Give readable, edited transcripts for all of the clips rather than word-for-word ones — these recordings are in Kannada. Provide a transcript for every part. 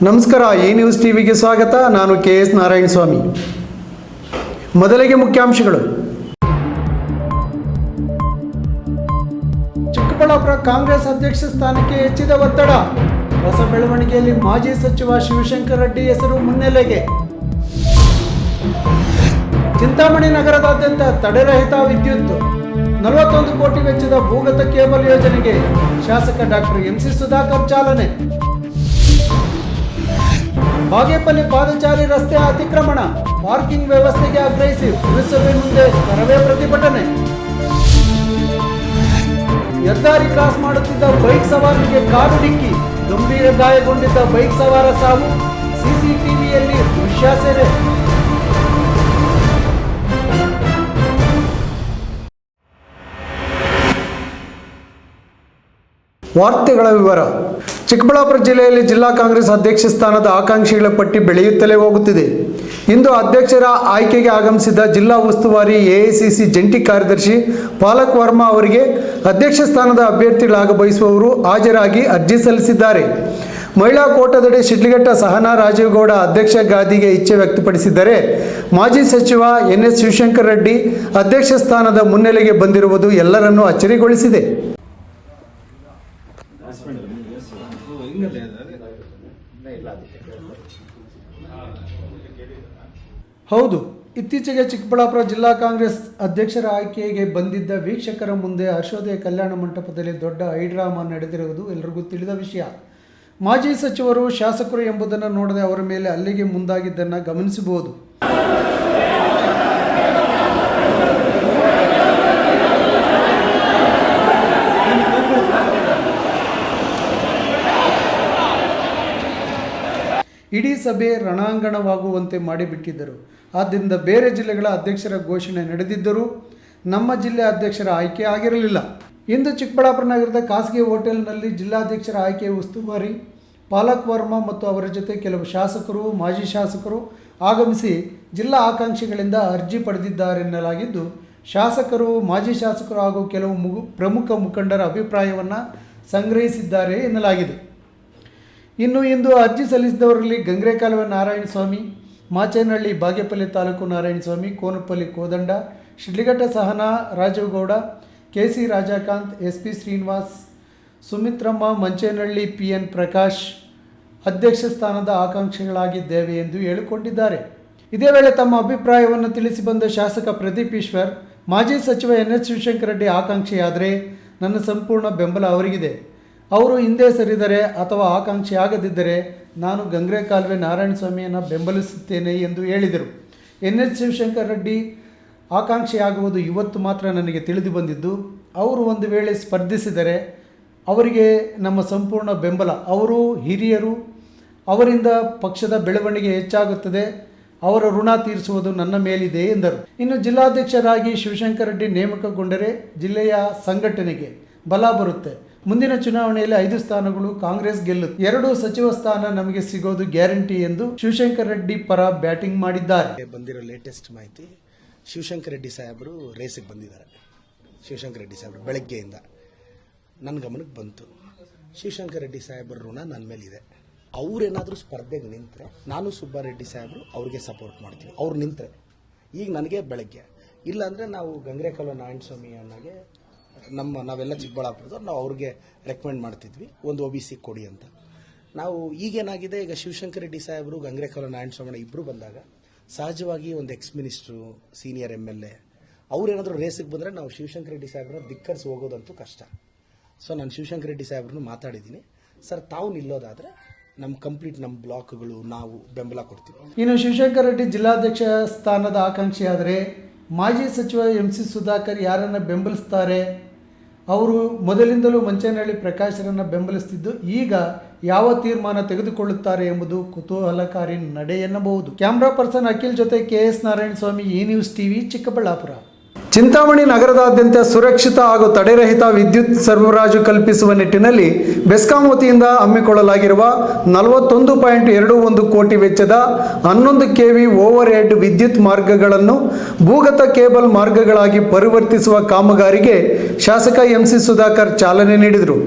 ನಮಸ್ಕಾರ, ಎ ನ್ಯೂಸ್ ಟಿವಿಗೆ ಸ್ವಾಗತ. ನಾನು KS ನಾರಾಯಣ ಸ್ವಾಮಿ. ಮೊದಲಿಗೆ ಮುಖ್ಯಾಂಶಗಳು. ಚಿಕ್ಕಬಳ್ಳಾಪುರ ಕಾಂಗ್ರೆಸ್ ಅಧ್ಯಕ್ಷ ಸ್ಥಾನಕ್ಕೆ ಹೆಚ್ಚಿದ ಒತ್ತಡ. ಹೊಸ ಬೆಳವಣಿಗೆಯಲ್ಲಿ ಮಾಜಿ ಸಚಿವ ಶಿವಶಂಕರ ರೆಡ್ಡಿ ಹೆಸರು ಮುನ್ನೆಲೆಗೆ. ಚಿಂತಾಮಣಿ ನಗರದಾದ್ಯಂತ ತಡೆರಹಿತ ವಿದ್ಯುತ್. 41 ಕೋಟಿ ವೆಚ್ಚದ ಭೂಗತ ಕೇಬಲ್ ಯೋಜನೆಗೆ ಶಾಸಕ ಡಾಕ್ಟರ್ MC ಸುಧಾಕರ್ ಚಾಲನೆ. ಬಾಗೇಪಲ್ಲಿ ಪಾದಚಾರಿ ರಸ್ತೆ ಅತಿಕ್ರಮಣ, ಪಾರ್ಕಿಂಗ್ ವ್ಯವಸ್ಥೆಗೆ ಆಗ್ರಹಿಸಿ ಪುರಸಭೆ ಮುಂದೆ ಕರವೇ ಪ್ರತಿಭಟನೆ. ಹೆದ್ದಾರಿ ಕ್ರಾಸ್ ಮಾಡುತ್ತಿದ್ದ ಬೈಕ್ ಸವಾರನಿಗೆ ಕಾರು ಡಿಕ್ಕಿ, ಗಂಭೀರ ಗಾಯಗೊಂಡಿದ್ದ ಬೈಕ್ ಸವಾರ ಸಾವು, CCTVಯಲ್ಲಿ ದೃಶ್ಯ ಸೆರೆ. ವಾರ್ತೆಗಳ ವಿವರ. ಚಿಕ್ಕಬಳ್ಳಾಪುರ ಜಿಲ್ಲೆಯಲ್ಲಿ ಜಿಲ್ಲಾ ಕಾಂಗ್ರೆಸ್ ಅಧ್ಯಕ್ಷ ಸ್ಥಾನದ ಆಕಾಂಕ್ಷಿಗಳ ಪಟ್ಟಿ ಬೆಳೆಯುತ್ತಲೇ ಹೋಗುತ್ತಿದೆ. ಇಂದು ಅಧ್ಯಕ್ಷರ ಆಯ್ಕೆಗೆ ಆಗಮಿಸಿದ ಜಿಲ್ಲಾ ಉಸ್ತುವಾರಿ AICC ಜಂಟಿ ಕಾರ್ಯದರ್ಶಿ ಪಾಲಕ್ ವರ್ಮಾ ಅವರಿಗೆ ಅಧ್ಯಕ್ಷ ಸ್ಥಾನದ ಅಭ್ಯರ್ಥಿಗಳಾಗ ಬಯಸುವವರು ಹಾಜರಾಗಿ ಅರ್ಜಿ ಸಲ್ಲಿಸಿದ್ದಾರೆ. ಮಹಿಳಾ ಕೋಟಾದಡಿ ಶಿಡ್ಲಘಟ್ಟ ಸಹನಾ ರಾಜೀವ್ಗೌಡ ಅಧ್ಯಕ್ಷ ಗಾದಿಗೆ ಇಚ್ಛೆ ವ್ಯಕ್ತಪಡಿಸಿದ್ದರೆ, ಮಾಜಿ ಸಚಿವ NS ಶಿವಶಂಕರ ರೆಡ್ಡಿ ಅಧ್ಯಕ್ಷ ಸ್ಥಾನದ ಮುನ್ನೆಲೆಗೆ ಬಂದಿರುವುದು ಎಲ್ಲರನ್ನೂ ಅಚ್ಚರಿಗೊಳಿಸಿದೆ. ಹೌದು, ಇತ್ತೀಚೆಗೆ ಚಿಕ್ಕಬಳ್ಳಾಪುರ ಜಿಲ್ಲಾ ಕಾಂಗ್ರೆಸ್ ಅಧ್ಯಕ್ಷರ ಆಯ್ಕೆಗೆ ಬಂದಿದ್ದ ವೀಕ್ಷಕರ ಮುಂದೆ ಹರ್ಷೋದಯ ಕಲ್ಯಾಣ ಮಂಟಪದಲ್ಲಿ ದೊಡ್ಡ ಹೈಡ್ರಾಮಾ ನಡೆದಿರುವುದು ಎಲ್ಲರಿಗೂ ತಿಳಿದ ವಿಷಯ. ಮಾಜಿ ಸಚಿವರು, ಶಾಸಕರು ಎಂಬುದನ್ನು ನೋಡದೆ ಅವರ ಮೇಲೆ ಹಲ್ಲೆಗೆ ಮುಂದಾಗಿದ್ದನ್ನು ಗಮನಿಸಬಹುದು. ಇಡೀ ಸಭೆ ರಣಾಂಗಣವಾಗುವಂತೆ ಮಾಡಿಬಿಟ್ಟಿದ್ದರು. ಆದ್ದರಿಂದ ಬೇರೆ ಜಿಲ್ಲೆಗಳ ಅಧ್ಯಕ್ಷರ ಘೋಷಣೆ ನಡೆದಿದ್ದರೂ ನಮ್ಮ ಜಿಲ್ಲೆ ಅಧ್ಯಕ್ಷರ ಆಯ್ಕೆ ಆಗಿರಲಿಲ್ಲ. ಇಂದು ಚಿಕ್ಕಬಳ್ಳಾಪುರ ನಗರದ ಖಾಸಗಿ ಹೋಟೆಲ್ನಲ್ಲಿ ಜಿಲ್ಲಾಧ್ಯಕ್ಷರ ಆಯ್ಕೆ ಉಸ್ತುವಾರಿ ಪಾಲಕ್ ವರ್ಮಾ ಮತ್ತು ಅವರ ಜೊತೆ ಕೆಲವು ಶಾಸಕರು, ಮಾಜಿ ಶಾಸಕರು ಆಗಮಿಸಿ ಜಿಲ್ಲಾ ಆಕಾಂಕ್ಷಿಗಳಿಂದ ಅರ್ಜಿ ಪಡೆದಿದ್ದಾರೆನ್ನಲಾಗಿದ್ದು, ಶಾಸಕರು, ಮಾಜಿ ಶಾಸಕರು ಹಾಗೂ ಕೆಲವು ಪ್ರಮುಖ ಮುಖಂಡರ ಅಭಿಪ್ರಾಯವನ್ನು ಸಂಗ್ರಹಿಸಿದ್ದಾರೆ ಎನ್ನಲಾಗಿದೆ. ಇಂದು ಅರ್ಜಿ ಸಲ್ಲಿಸಿದವರಲ್ಲಿ ಗಂಗ್ರೆಕಾಲುವೆ ನಾರಾಯಣಸ್ವಾಮಿ, ಮಾಚೇನಹಳ್ಳಿ ಬಾಗೇಪಲ್ಲಿ ತಾಲೂಕು ನಾರಾಯಣಸ್ವಾಮಿ, ಕೋನಪಲ್ಲಿ ಕೋದಂಡ, Sidlaghatta Sahana Rajeev Gowda, KC Rajakanth, SP Srinivas, Sumitramma, Manchenahalli PN Prakash ಅಧ್ಯಕ್ಷ ಸ್ಥಾನದ ಆಕಾಂಕ್ಷಿಗಳಾಗಿದ್ದೇವೆ ಎಂದು ಹೇಳಿಕೊಂಡಿದ್ದಾರೆ. ಇದೇ ವೇಳೆ ತಮ್ಮ ಅಭಿಪ್ರಾಯವನ್ನು ತಿಳಿಸಿ ಬಂದ ಶಾಸಕ ಪ್ರದೀಪ್ ಈಶ್ವರ್, ಮಾಜಿ ಸಚಿವ NS ಶಿವಶಂಕರ ರೆಡ್ಡಿ ಆಕಾಂಕ್ಷಿಯಾದರೆ ನನ್ನ ಸಂಪೂರ್ಣ ಬೆಂಬಲ ಅವರಿಗಿದೆ. ಅವರು ಹಿಂದೆ ಸರಿದರೆ ಅಥವಾ ಆಕಾಂಕ್ಷಿ ಆಗದಿದ್ದರೆ ನಾನು ಗಂಗ್ರೆಕಾಲುವೆ ನಾರಾಯಣಸ್ವಾಮಿಯನ್ನು ಬೆಂಬಲಿಸುತ್ತೇನೆ ಎಂದು ಹೇಳಿದರು. NS ಶಿವಶಂಕರ ರೆಡ್ಡಿ ಆಕಾಂಕ್ಷಿಯಾಗುವುದು ಇವತ್ತು ಮಾತ್ರ ನನಗೆ ತಿಳಿದು ಬಂದಿದ್ದು, ಅವರು ಒಂದು ವೇಳೆ ಸ್ಪರ್ಧಿಸಿದರೆ ಅವರಿಗೆ ನಮ್ಮ ಸಂಪೂರ್ಣ ಬೆಂಬಲ. ಅವರು ಹಿರಿಯರು, ಅವರಿಂದ ಪಕ್ಷದ ಬೆಳವಣಿಗೆ ಹೆಚ್ಚಾಗುತ್ತದೆ. ಅವರ ಋಣ ತೀರಿಸುವುದು ನನ್ನ ಮೇಲಿದೆ ಎಂದರು. ಇನ್ನು ಜಿಲ್ಲಾಧ್ಯಕ್ಷರಾಗಿ ಶಿವಶಂಕರ ರೆಡ್ಡಿ ನೇಮಕಗೊಂಡರೆ ಜಿಲ್ಲೆಯ ಸಂಘಟನೆಗೆ ಬಲ ಬರುತ್ತೆ. ಮುಂದಿನ ಚುನಾವಣೆಯಲ್ಲಿ 5 ಸ್ಥಾನಗಳು ಕಾಂಗ್ರೆಸ್ ಗೆಲ್ಲುತ್ತೆ. 2 ಸಚಿವ ಸ್ಥಾನ ನಮಗೆ ಸಿಗೋದು ಗ್ಯಾರಂಟಿ ಎಂದು ಶಿವಶಂಕರ ರೆಡ್ಡಿ ಪರ ಬ್ಯಾಟಿಂಗ್ ಮಾಡಿದ್ದಾರೆ. ಬಂದಿರೋ ಲೇಟೆಸ್ಟ್ ಮಾಹಿತಿ, ಶಿವಶಂಕರ ರೆಡ್ಡಿ ಸಾಹೇಬರು ರೇಸಿಗೆ ಬಂದಿದ್ದಾರೆ. ಶಿವಶಂಕರ ರೆಡ್ಡಿ ಸಾಹೇಬರು ಬೆಳಗ್ಗೆಯಿಂದ ನನ್ನ ಗಮನಕ್ಕೆ ಬಂತು. ಶಿವಶಂಕರ ರೆಡ್ಡಿ ಸಾಹೇಬರ ಋಣ ನನ್ನ ಮೇಲಿದೆ. ಅವ್ರೇನಾದರೂ ಸ್ಪರ್ಧೆಗೆ ನಿಂತರೆ ನಾನು ಸುಬ್ಬಾರೆಡ್ಡಿ ಸಾಹೇಬರು ಅವ್ರಿಗೆ ಸಪೋರ್ಟ್ ಮಾಡ್ತೀವಿ. ಅವ್ರು ನಿಂತರೆ ಈಗ ನನಗೆ ಬೆಳಗ್ಗೆ, ಇಲ್ಲಾಂದರೆ ನಾವು ಗಂಗ್ರೆಕಾಲುವೆ ನಾರಾಯಣಸ್ವಾಮಿ ಅಣ್ಣಗೆ ನಾವೆಲ್ಲ ಚಿಕ್ಕಬಳ್ಳಾಪುರದವ್ರು ನಾವು ಅವ್ರಿಗೆ ರೆಕಮೆಂಡ್ ಮಾಡ್ತಿದ್ವಿ, ಒಂದು OBC ಕೊಡಿ ಅಂತ. ನಾವು ಈಗೇನಾಗಿದೆ, ಈಗ ಶಿವಶಂಕರ ರೆಡ್ಡಿ ಸಾಹೇಬರು, ಗಂಗ್ರೆಕಾಲುವೆ ನಾರಾಯಣಸ್ವಾಮಿ ಇಬ್ಬರು ಬಂದಾಗ ಸಹಜವಾಗಿ ಒಂದು ಎಕ್ಸ್-ಮಿನಿಸ್ಟ್ರು, ಸೀನಿಯರ್ MLA ಅವ್ರೇನಾದರೂ ರೇಸಿಗೆ ಬಂದರೆ ನಾವು ಶಿವಶಂಕರ ರೆಡ್ಡಿ ಸಾಹೇಬ್ರನ್ನ ಧಿಕ್ಕರಿಸಿ ಹೋಗೋದಂತೂ ಕಷ್ಟ. ಸೊ ನಾನು ಶಿವಶಂಕರ ರೆಡ್ಡಿ ಸಾಹೇಬ್ರನ್ನು ಮಾತಾಡಿದ್ದೀನಿ. ಸರ್, ತಾವು ನಿಲ್ಲೋದಾದರೆ ನಮ್ಮ ಬ್ಲಾಕ್ಗಳು ನಾವು ಬೆಂಬಲ ಕೊಡ್ತೀವಿ. ಇನ್ನು ಶಿವಶಂಕರ ರೆಡ್ಡಿ ಜಿಲ್ಲಾಧ್ಯಕ್ಷ ಸ್ಥಾನದ ಆಕಾಂಕ್ಷಿಯಾದರೆ ಮಾಜಿ ಸಚಿವ MC ಸುಧಾಕರ್ ಯಾರನ್ನು ಬೆಂಬಲಿಸ್ತಾರೆ? ಅವರು ಮೊದಲಿಂದಲೂ ಮಂಚೇನಹಳ್ಳಿ ಪ್ರಕಾಶರನ್ನು ಬೆಂಬಲಿಸುತ್ತಿದ್ದು, ಈಗ ಯಾವ ತೀರ್ಮಾನ ತೆಗೆದುಕೊಳ್ಳುತ್ತಾರೆ ಎಂಬುದು ಕುತೂಹಲಕಾರಿ ನಡೆ ಎನ್ನಬಹುದು. ಕ್ಯಾಮ್ರಾ ಪರ್ಸನ್ ಅಖಿಲ್ ಜೊತೆ KS Narayana Swamy, A news TV, Chikkaballapur. Chintamani ನಗರದಾದ್ಯಂತ ಸುರಕ್ಷಿತ ಹಾಗೂ ತಡೆರಹಿತ ವಿದ್ಯುತ್ ಸರಬರಾಜು ಕಲ್ಪಿಸುವ ನಿಟ್ಟಿನಲ್ಲಿ ಬೆಸ್ಕಾಂ ವತಿಯಿಂದ ಹಮ್ಮಿಕೊಳ್ಳಲಾಗಿರುವ 41.21 ಕೋಟಿ ವೆಚ್ಚದ 11 kV ಓವರ್ ಹೆಡ್ ವಿದ್ಯುತ್ ಮಾರ್ಗಗಳನ್ನು ಭೂಗತ ಕೇಬಲ್ ಮಾರ್ಗಗಳಾಗಿ ಪರಿವರ್ತಿಸುವ ಕಾಮಗಾರಿಗೆ ಶಾಸಕ MC ಸುಧಾಕರ್ ಚಾಲನೆ ನೀಡಿದರು.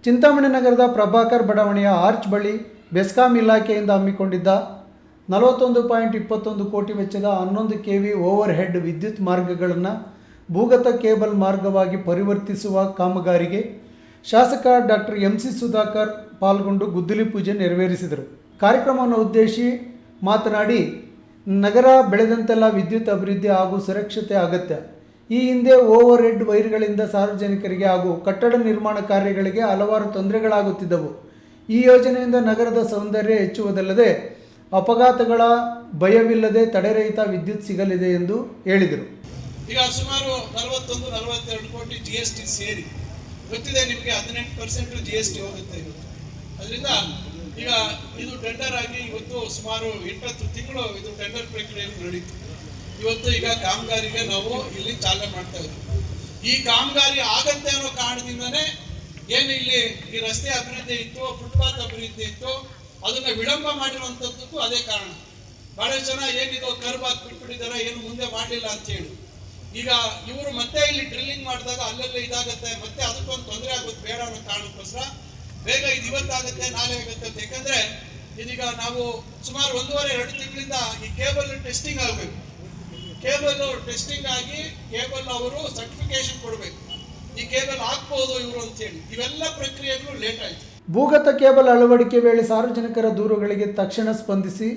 ಚಿಂತಾಮಣಿ ನಗರದ ಪ್ರಭಾಕರ್ ಬಡಾವಣೆಯ ಆರ್ಚ್ ಬಳಿ ಬೆಸ್ಕಾಂ ಇಲಾಖೆಯಿಂದ ಹಮ್ಮಿಕೊಂಡಿದ್ದ 41.21 ಕೋಟಿ ವೆಚ್ಚದ 11 kV ಓವರ್ ಹೆಡ್ ವಿದ್ಯುತ್ ಮಾರ್ಗಗಳನ್ನು ಭೂಗತ ಕೇಬಲ್ ಮಾರ್ಗವಾಗಿ ಪರಿವರ್ತಿಸುವ ಕಾಮಗಾರಿಗೆ ಶಾಸಕ ಡಾಕ್ಟರ್ MC ಸುಧಾಕರ್ ಪಾಲ್ಗೊಂಡು ಗುದ್ದಲಿ ಪೂಜೆ ನೆರವೇರಿಸಿದರು. ಕಾರ್ಯಕ್ರಮವನ್ನು ಉದ್ದೇಶಿಸಿ ಮಾತನಾಡಿ, ನಗರ ಬೆಳೆದಂತೆಲ್ಲ ವಿದ್ಯುತ್ ಅಭಿವೃದ್ಧಿ ಹಾಗೂ ಸುರಕ್ಷತೆ ಅಗತ್ಯ. ಈ ಹಿಂದೆ ಓವರ್ ಹೆಡ್ ವೈರ್ಗಳಿಂದ ಸಾರ್ವಜನಿಕರಿಗೆ ಹಾಗೂ ಕಟ್ಟಡ ನಿರ್ಮಾಣ ಕಾರ್ಯಗಳಿಗೆ ಹಲವಾರು ತೊಂದರೆಗಳಾಗುತ್ತಿದ್ದವು. ಈ ಯೋಜನೆಯಿಂದ ನಗರದ ಸೌಂದರ್ಯ ಹೆಚ್ಚುವುದಲ್ಲದೆ ಅಪಘಾತಗಳ ಭಯವಿಲ್ಲದೆ ತಡೆರಹಿತ ವಿದ್ಯುತ್ ಸಿಗಲಿದೆ ಎಂದು ಹೇಳಿದರು. ಈಗ ಸುಮಾರು 41-42 ಕೋಟಿ GST ಸೇರಿ ಗೊತ್ತಿದೆ ನಿಮಗೆ, 18% GST ಹೋಗುತ್ತೆ ಇವತ್ತು. ಅದರಿಂದ ಈಗ ಇದು ಟೆಂಡರ್ ಆಗಿ ಇವತ್ತು ಸುಮಾರು 8 ತಿಂಗಳು ಇದು ಟೆಂಡರ್ ಪ್ರಕ್ರಿಯೆ ನಡೀತು. ಇವತ್ತು ಈಗ ಕಾಮಗಾರಿಗೆ ನಾವು ಇಲ್ಲಿ ಚಾಲನೆ ಮಾಡ್ತಾ ಇದ್ದೀವಿ. ಈ ಕಾಮಗಾರಿ ಆಗತ್ತೆ ಅನ್ನೋ ಕಾರಣದಿಂದನೇ ಏನು ಇಲ್ಲಿ ಈ ರಸ್ತೆ ಅಭಿವೃದ್ಧಿ ಇತ್ತು, ಫುಟ್ಪಾತ್ ಅಭಿವೃದ್ಧಿ ಇತ್ತು, ಅದನ್ನ ವಿಳಂಬ ಮಾಡಿರುವಂತದ್ದಕ್ಕೂ ಅದೇ ಕಾರಣ. ಬಹಳಷ್ಟು ಜನ ಏನಿದು ಕರ್ವ್ ಹಾಕಿ ಬಿಟ್ಬಿಟ್ಟಿದ್ದಾರೆ, ಏನು ಮುಂದೆ ಮಾಡಲಿಲ್ಲ ಅಂತ ಹೇಳಿ. ಈಗ ಇವರು ಮತ್ತೆ ಇಲ್ಲಿ ಡ್ರಿಲ್ಲಿಂಗ್ ಮಾಡಿದಾಗ ಅಲ್ಲೆಲ್ಲ ಇದಾಗತ್ತೆ, ಮತ್ತೆ ಅದಕ್ಕೊಂದು ತೊಂದರೆ ಆಗುತ್ತೆ ಬೇಡ ಅನ್ನೋ ಕಾರಣಕ್ಕೋಸ್ಕರ ಬೇಗ ಇದು ಇವತ್ತಾಗುತ್ತೆ ನಾಳೆ ಆಗುತ್ತೆ ಅಂತ. ಯಾಕಂದ್ರೆ ಇದೀಗ ನಾವು ಸುಮಾರು 1.5-2 ತಿಂಗಳಿಂದ ಈ ಕೇಬಲ್ ಟೆಸ್ಟಿಂಗ್ ಆಗಬೇಕು. ಕೇಬಲ್ ಟೆಸ್ಟಿಂಗ್ ಆಗಿ ಕೇಬಲ್ ಅವರು ಸರ್ಟಿಫಿಕೇಶನ್ ಕೊಡಬೇಕು, ಈ ಕೇಬಲ್ ಹಾಕ್ಬೋದು ಇವರು ಅಂತ ಹೇಳಿ. ಇವೆಲ್ಲ ಪ್ರಕ್ರಿಯೆಗಳು ಲೇಟ್ ಆಯ್ತು. ಭೂಗತ ಕೇಬಲ್ ಅಳವಡಿಕೆ ವೇಳೆ ಸಾರ್ವಜನಿಕರ ದೂರುಗಳಿಗೆ ತಕ್ಷಣ ಸ್ಪಂದಿಸಿ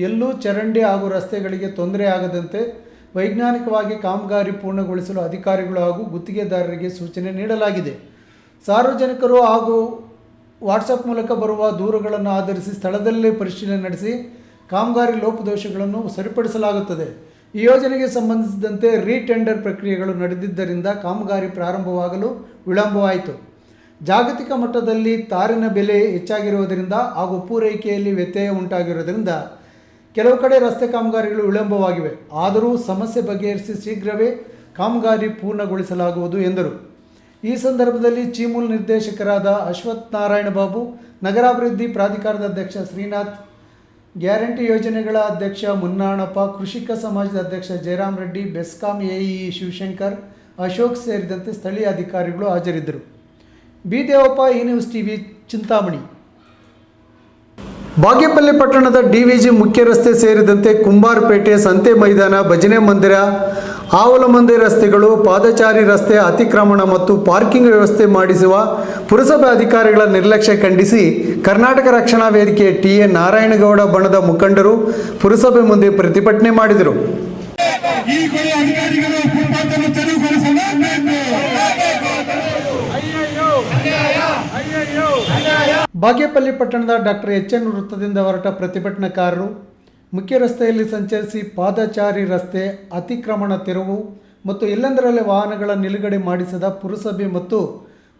ಎಲ್ಲೂ ಚರಂಡಿ ಹಾಗೂ ರಸ್ತೆಗಳಿಗೆ ತೊಂದರೆ ಆಗದಂತೆ ವೈಜ್ಞಾನಿಕವಾಗಿ ಕಾಮಗಾರಿ ಪೂರ್ಣಗೊಳಿಸಲು ಅಧಿಕಾರಿಗಳು ಹಾಗೂ ಗುತ್ತಿಗೆದಾರರಿಗೆ ಸೂಚನೆ ನೀಡಲಾಗಿದೆ. ಸಾರ್ವಜನಿಕರು ಹಾಗೂ ವಾಟ್ಸಪ್ ಮೂಲಕ ಬರುವ ದೂರುಗಳನ್ನು ಆಧರಿಸಿ ಸ್ಥಳದಲ್ಲೇ ಪರಿಶೀಲನೆ ನಡೆಸಿ ಕಾಮಗಾರಿ ಲೋಪದೋಷಗಳನ್ನು ಸರಿಪಡಿಸಲಾಗುತ್ತದೆ. ಈ ಯೋಜನೆಗೆ ಸಂಬಂಧಿಸಿದಂತೆ ರೀಟೆಂಡರ್ ಪ್ರಕ್ರಿಯೆಗಳು ನಡೆದಿದ್ದರಿಂದ ಕಾಮಗಾರಿ ಪ್ರಾರಂಭವಾಗಲು ವಿಳಂಬವಾಯಿತು. ಜಾಗತಿಕ ಮಟ್ಟದಲ್ಲಿ ತಾರಿನ ಬೆಲೆ ಹೆಚ್ಚಾಗಿರುವುದರಿಂದ ಹಾಗೂ ಪೂರೈಕೆಯಲ್ಲಿ ವ್ಯತ್ಯಯ ಉಂಟಾಗಿರುವುದರಿಂದ ಕೆಲವು ಕಡೆ ರಸ್ತೆ ಕಾಮಗಾರಿಗಳು ವಿಳಂಬವಾಗಿವೆ. ಆದರೂ ಸಮಸ್ಯೆ ಬಗೆಹರಿಸಿ ಶೀಘ್ರವೇ ಕಾಮಗಾರಿ ಪೂರ್ಣಗೊಳಿಸಲಾಗುವುದು ಎಂದರು. ಈ ಸಂದರ್ಭದಲ್ಲಿ ಚೀಮೂಲ್ ನಿರ್ದೇಶಕರಾದ ಅಶ್ವಥ್ ನಾರಾಯಣ ಬಾಬು, ನಗರಾಭಿವೃದ್ಧಿ ಪ್ರಾಧಿಕಾರದ ಅಧ್ಯಕ್ಷ ಶ್ರೀನಾಥ್, ಗ್ಯಾರಂಟಿ ಯೋಜನೆಗಳ ಅಧ್ಯಕ್ಷ ಮುನ್ನಾಣಪ್ಪ, ಕೃಷಿಕ ಸಮಾಜದ ಅಧ್ಯಕ್ಷ ಜಯರಾಮ್ ರೆಡ್ಡಿ, ಬೆಸ್ಕಾಂ AE ಶಿವಶಂಕರ್, ಅಶೋಕ್ ಸೇರಿದಂತೆ ಸ್ಥಳೀಯ ಅಧಿಕಾರಿಗಳು ಹಾಜರಿದ್ದರು. ಬಿದೇವಪ್ಪ, E-News TV, ಚಿಂತಾಮಣಿ. ಬಾಗೇಪಲ್ಲಿ ಪಟ್ಟಣದ DVG ಮುಖ್ಯ ರಸ್ತೆ ಸೇರಿದಂತೆ ಕುಂಬಾರಪೇಟೆ, ಸಂತೆ ಮೈದಾನ, ಭಜನೆ ಮಂದಿರ, ಆವಲಮಂದಿ ರಸ್ತೆಗಳು, ಪಾದಚಾರಿ ರಸ್ತೆ ಅತಿಕ್ರಮಣ ಮತ್ತು ಪಾರ್ಕಿಂಗ್ ವ್ಯವಸ್ಥೆ ಮಾಡಿಸುವ ಪುರಸಭೆ ಅಧಿಕಾರಿಗಳ ನಿರ್ಲಕ್ಷ್ಯ ಖಂಡಿಸಿ ಕರ್ನಾಟಕ ರಕ್ಷಣಾ ವೇದಿಕೆ TA ನಾರಾಯಣಗೌಡ ಬಣದ ಮುಖಂಡರು ಪುರಸಭೆ ಮುಂದೆ ಪ್ರತಿಭಟನೆ ಮಾಡಿದರು. ಬಾಗೇಪಲ್ಲಿ ಪಟ್ಟಣದ ಡಾಕ್ಟರ್ HN ವೃತ್ತದಿಂದ ಹೊರಟ ಪ್ರತಿಭಟನಾಕಾರರು ಮುಖ್ಯ ರಸ್ತೆಯಲ್ಲಿ ಸಂಚರಿಸಿ ಪಾದಚಾರಿ ರಸ್ತೆ ಅತಿಕ್ರಮಣ ತೆರವು ಮತ್ತು ಎಲ್ಲೆಂದರಲ್ಲೇ ವಾಹನಗಳ ನಿಲುಗಡೆ ಮಾಡಿಸದ ಪುರಸಭೆ ಮತ್ತು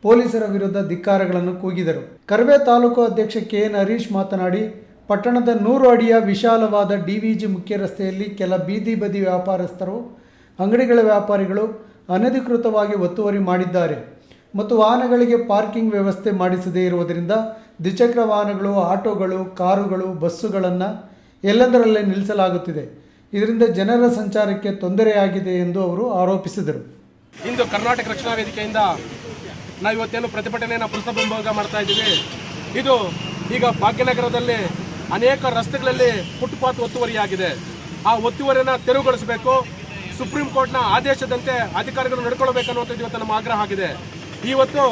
ಪೊಲೀಸರ ವಿರುದ್ಧ ಧಿಕ್ಕಾರಗಳನ್ನು ಕೂಗಿದರು. ಕರ್ವೆ ತಾಲೂಕು ಅಧ್ಯಕ್ಷ KN ಹರೀಶ್ ಮಾತನಾಡಿ, ಪಟ್ಟಣದ 100 ಅಡಿಯ ವಿಶಾಲವಾದ DVG ಮುಖ್ಯ ರಸ್ತೆಯಲ್ಲಿ ಕೆಲ ಬೀದಿ ಬದಿ ವ್ಯಾಪಾರಸ್ಥರು, ಅಂಗಡಿಗಳ ವ್ಯಾಪಾರಿಗಳು ಅನಧಿಕೃತವಾಗಿ ಒತ್ತುವರಿ ಮಾಡಿದ್ದಾರೆ ಮತ್ತು ವಾಹನಗಳಿಗೆ ಪಾರ್ಕಿಂಗ್ ವ್ಯವಸ್ಥೆ ಮಾಡಿಸದೇ ಇರುವುದರಿಂದ ದ್ವಿಚಕ್ರ ವಾಹನಗಳು, ಆಟೋಗಳು, ಕಾರುಗಳು, ಬಸ್ಸುಗಳನ್ನು ಎಲ್ಲೆಂದರಲ್ಲೇ ನಿಲ್ಲಿಸಲಾಗುತ್ತಿದೆ. ಇದರಿಂದ ಜನರ ಸಂಚಾರಕ್ಕೆ ತೊಂದರೆಯಾಗಿದೆ ಎಂದು ಅವರು ಆರೋಪಿಸಿದರು. ಇಂದು ಕರ್ನಾಟಕ ರಕ್ಷಣಾ ವೇದಿಕೆಯಿಂದ ನಾವು ಇವತ್ತೇನು ಪ್ರತಿಭಟನೆಯನ್ನು ಪುರಸಭೆ ಮುಂಭಾಗ ಮಾಡ್ತಾ ಇದ್ದೀವಿ. ಇದು ಈಗ ಭಾಗ್ಯನಗರದಲ್ಲಿ ಅನೇಕ ರಸ್ತೆಗಳಲ್ಲಿ ಫುಟ್ಪಾತ್ ಒತ್ತುವರಿಯಾಗಿದೆ. ಆ ಒತ್ತುವರಿಯನ್ನು ತೆರವುಗೊಳಿಸಬೇಕು. ಸುಪ್ರೀಂ ಕೋರ್ಟ್ನ ಆದೇಶದಂತೆ ಅಧಿಕಾರಿಗಳು ನಡ್ಕೊಳ್ಬೇಕನ್ನುವಂಥದ್ದು ಇವತ್ತು ನಮ್ಮ ಆಗ್ರಹ ಆಗಿದೆ. ಇವತ್ತು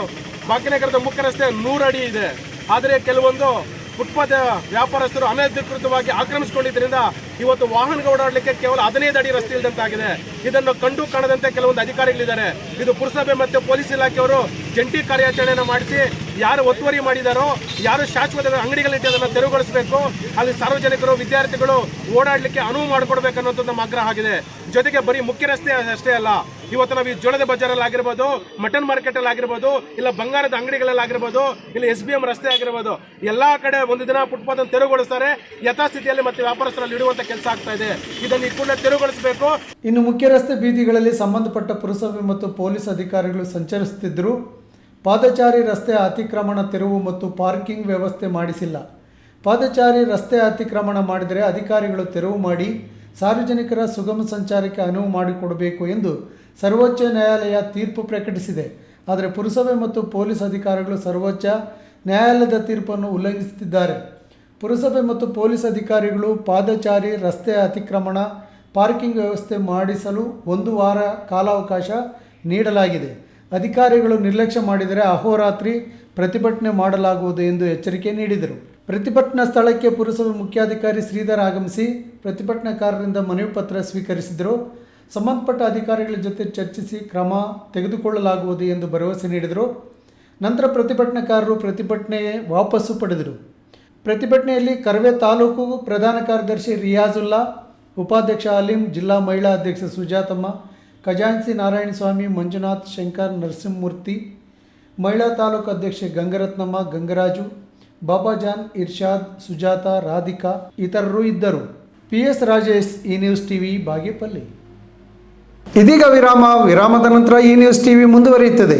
ಭಾಗ್ಯನಗರದ ಮುಖ್ಯ ರಸ್ತೆ 100 ಅಡಿ ಇದೆ, ಆದರೆ ಕೆಲವೊಂದು ಫುಟ್ಪಾತ್ ವ್ಯಾಪಾರಸ್ಥರು ಅನಧಿಕೃತವಾಗಿ ಆಕ್ರಮಿಸಿಕೊಂಡಿದ್ದರಿಂದ ಇವತ್ತು ವಾಹನಗಳು ಓಡಾಡಲಿಕ್ಕೆ ಕೇವಲ 15 ಅಡಿ ರಸ್ತೆ ಇಲ್ಲದಂತಾಗಿದೆ. ಇದನ್ನು ಕಂಡು ಕಾಣದಂತೆ ಕೆಲವೊಂದು ಅಧಿಕಾರಿಗಳಿದ್ದಾರೆ. ಇದು ಪುರಸಭೆ ಮತ್ತು ಪೊಲೀಸ್ ಇಲಾಖೆಯವರು ಜಂಟಿ ಕಾರ್ಯಾಚರಣೆಯನ್ನು ಮಾಡಿಸಿ ಯಾರು ಒತ್ತುವರಿ ಮಾಡಿದಾರೋ, ಯಾರು ಶಾಶ್ವತ ಅಂಗಡಿಗಳಿಟ್ಟು ಅದನ್ನು ತೆರವುಗೊಳಿಸಬೇಕು. ಅಲ್ಲಿ ಸಾರ್ವಜನಿಕರು, ವಿದ್ಯಾರ್ಥಿಗಳು ಓಡಾಡಲಿಕ್ಕೆ ಅನುವು ಮಾಡಿಕೊಡ್ಬೇಕನ್ನುವಂಥದ್ದು ನಮ್ಮ ಆಗ್ರಹ ಆಗಿದೆ. ಜೊತೆಗೆ ಬರೀ ಮುಖ್ಯ ರಸ್ತೆ ಅಷ್ಟೇ ಅಲ್ಲ, ಇವತ್ತು ನಾವು ಈ ಜೋಳದ ಬಜಾರಲ್ಲಿ ಆಗಿರ್ಬೋದು, ಮಟನ್ ಮಾರ್ಕೆಟ್ ಅಲ್ಲಿ ಆಗಿರ್ಬೋದು, ಇಲ್ಲ ಬಂಗಾರದ ಅಂಗಡಿಗಳಲ್ಲಿ ಆಗಿರ್ಬೋದು, ಇಲ್ಲ SBM ರಸ್ತೆ ಆಗಿರ್ಬೋದು, ಎಲ್ಲಾ ಕಡೆ ಒಂದು ದಿನ ಫುಟ್ಪಾತ್ ಅನ್ನು ತೆರವುಗೊಳಿಸ್ತಾರೆ. ಯಥಾಸ್ಥಿತಿಯಲ್ಲಿ ಮತ್ತೆ ವ್ಯಾಪಾರಸ್ಥರಲ್ಲಿ ಇಡುವಂತ ಕೆಲಸ ಆಗ್ತಾ ಇದೆ. ಇದನ್ನು ಈ ಕೂಡಲೇ ತೆರವುಗೊಳಿಸಬೇಕು. ಇನ್ನು ಮುಖ್ಯ ರಸ್ತೆ ಬೀದಿಗಳಲ್ಲಿ ಸಂಬಂಧಪಟ್ಟ ಪುರಸಭೆ ಮತ್ತು ಪೊಲೀಸ್ ಅಧಿಕಾರಿಗಳು ಸಂಚರಿಸುತ್ತಿದ್ದರು. ಪಾದಚಾರಿ ರಸ್ತೆ ಅತಿಕ್ರಮಣ ತೆರವು ಮತ್ತು ಪಾರ್ಕಿಂಗ್ ವ್ಯವಸ್ಥೆ ಮಾಡಿಸಿಲ್ಲ. ಪಾದಚಾರಿ ರಸ್ತೆ ಅತಿಕ್ರಮಣ ಮಾಡಿದರೆ ಅಧಿಕಾರಿಗಳು ತೆರವು ಮಾಡಿ ಸಾರ್ವಜನಿಕರ ಸುಗಮ ಸಂಚಾರಕ್ಕೆ ಅನುವು ಮಾಡಿಕೊಡಬೇಕು ಎಂದು ಸರ್ವೋಚ್ಚ ನ್ಯಾಯಾಲಯ ತೀರ್ಪು ಪ್ರಕಟಿಸಿದೆ. ಆದರೆ ಪುರಸಭೆ ಮತ್ತು ಪೊಲೀಸ್ ಅಧಿಕಾರಿಗಳು ಸರ್ವೋಚ್ಚ ನ್ಯಾಯಾಲಯದ ತೀರ್ಪನ್ನು ಉಲ್ಲಂಘಿಸುತ್ತಿದ್ದಾರೆ. ಪುರಸಭೆ ಮತ್ತು ಪೊಲೀಸ್ ಅಧಿಕಾರಿಗಳು ಪಾದಚಾರಿ ರಸ್ತೆ ಅತಿಕ್ರಮಣ ಪಾರ್ಕಿಂಗ್ ವ್ಯವಸ್ಥೆ ಮಾಡಿಸಲು 1 ವಾರ ಕಾಲಾವಕಾಶ ನೀಡಲಾಗಿದೆ. ಅಧಿಕಾರಿಗಳು ನಿರ್ಲಕ್ಷ್ಯ ಮಾಡಿದರೆ ಅಹೋರಾತ್ರಿ ಪ್ರತಿಭಟನೆ ಮಾಡಲಾಗುವುದು ಎಂದು ಎಚ್ಚರಿಕೆ ನೀಡಿದರು. ಪ್ರತಿಭಟನಾ ಸ್ಥಳಕ್ಕೆ ಪುರಸಭೆ ಮುಖ್ಯಾಧಿಕಾರಿ ಶ್ರೀಧರ್ ಆಗಮಿಸಿ ಪ್ರತಿಭಟನಾಕಾರರಿಂದ ಮನವಿ ಪತ್ರ ಸ್ವೀಕರಿಸಿದರು. ಸಂಬಂಧಪಟ್ಟ ಅಧಿಕಾರಿಗಳ ಜೊತೆ ಚರ್ಚಿಸಿ ಕ್ರಮ ತೆಗೆದುಕೊಳ್ಳಲಾಗುವುದು ಎಂದು ಭರವಸೆ ನೀಡಿದರು. ನಂತರ ಪ್ರತಿಭಟನಾಕಾರರು ಪ್ರತಿಭಟನೆ ವಾಪಸ್ಸು ಪಡೆದರು. ಪ್ರತಿಭಟನೆಯಲ್ಲಿ ಕರವೇ ತಾಲೂಕು ಪ್ರಧಾನ ಕಾರ್ಯದರ್ಶಿ ರಿಯಾಜುಲ್ಲಾ, ಉಪಾಧ್ಯಕ್ಷ ಅಲೀಂ, ಜಿಲ್ಲಾ ಮಹಿಳಾ ಅಧ್ಯಕ್ಷೆ ಸುಜಾತಮ್ಮ, ಖಜಾಂಚಿ ನಾರಾಯಣಸ್ವಾಮಿ, ಮಂಜುನಾಥ್, ಶಂಕರ್, ನರಸಿಂಹಮೂರ್ತಿ, ಮಹಿಳಾ ತಾಲೂಕು ಅಧ್ಯಕ್ಷೆ ಗಂಗರತ್ನಮ್ಮ, ಗಂಗರಾಜು, ಬಾಬಾಜಾನ್, ಇರ್ಷಾದ್, ಸುಜಾತ, ರಾಧಿಕಾ ಇತರರು ಇದ್ದರು. PS ರಾಜೇಶ್, ಈ ನ್ಯೂಸ್ ಟಿವಿ, ಬಾಗೇಪಲ್ಲಿ. ಇದೀಗ ವಿರಾಮದ ನಂತರ ಈ ನ್ಯೂಸ್ ಟಿವಿ ಮುಂದುವರಿಯುತ್ತದೆ.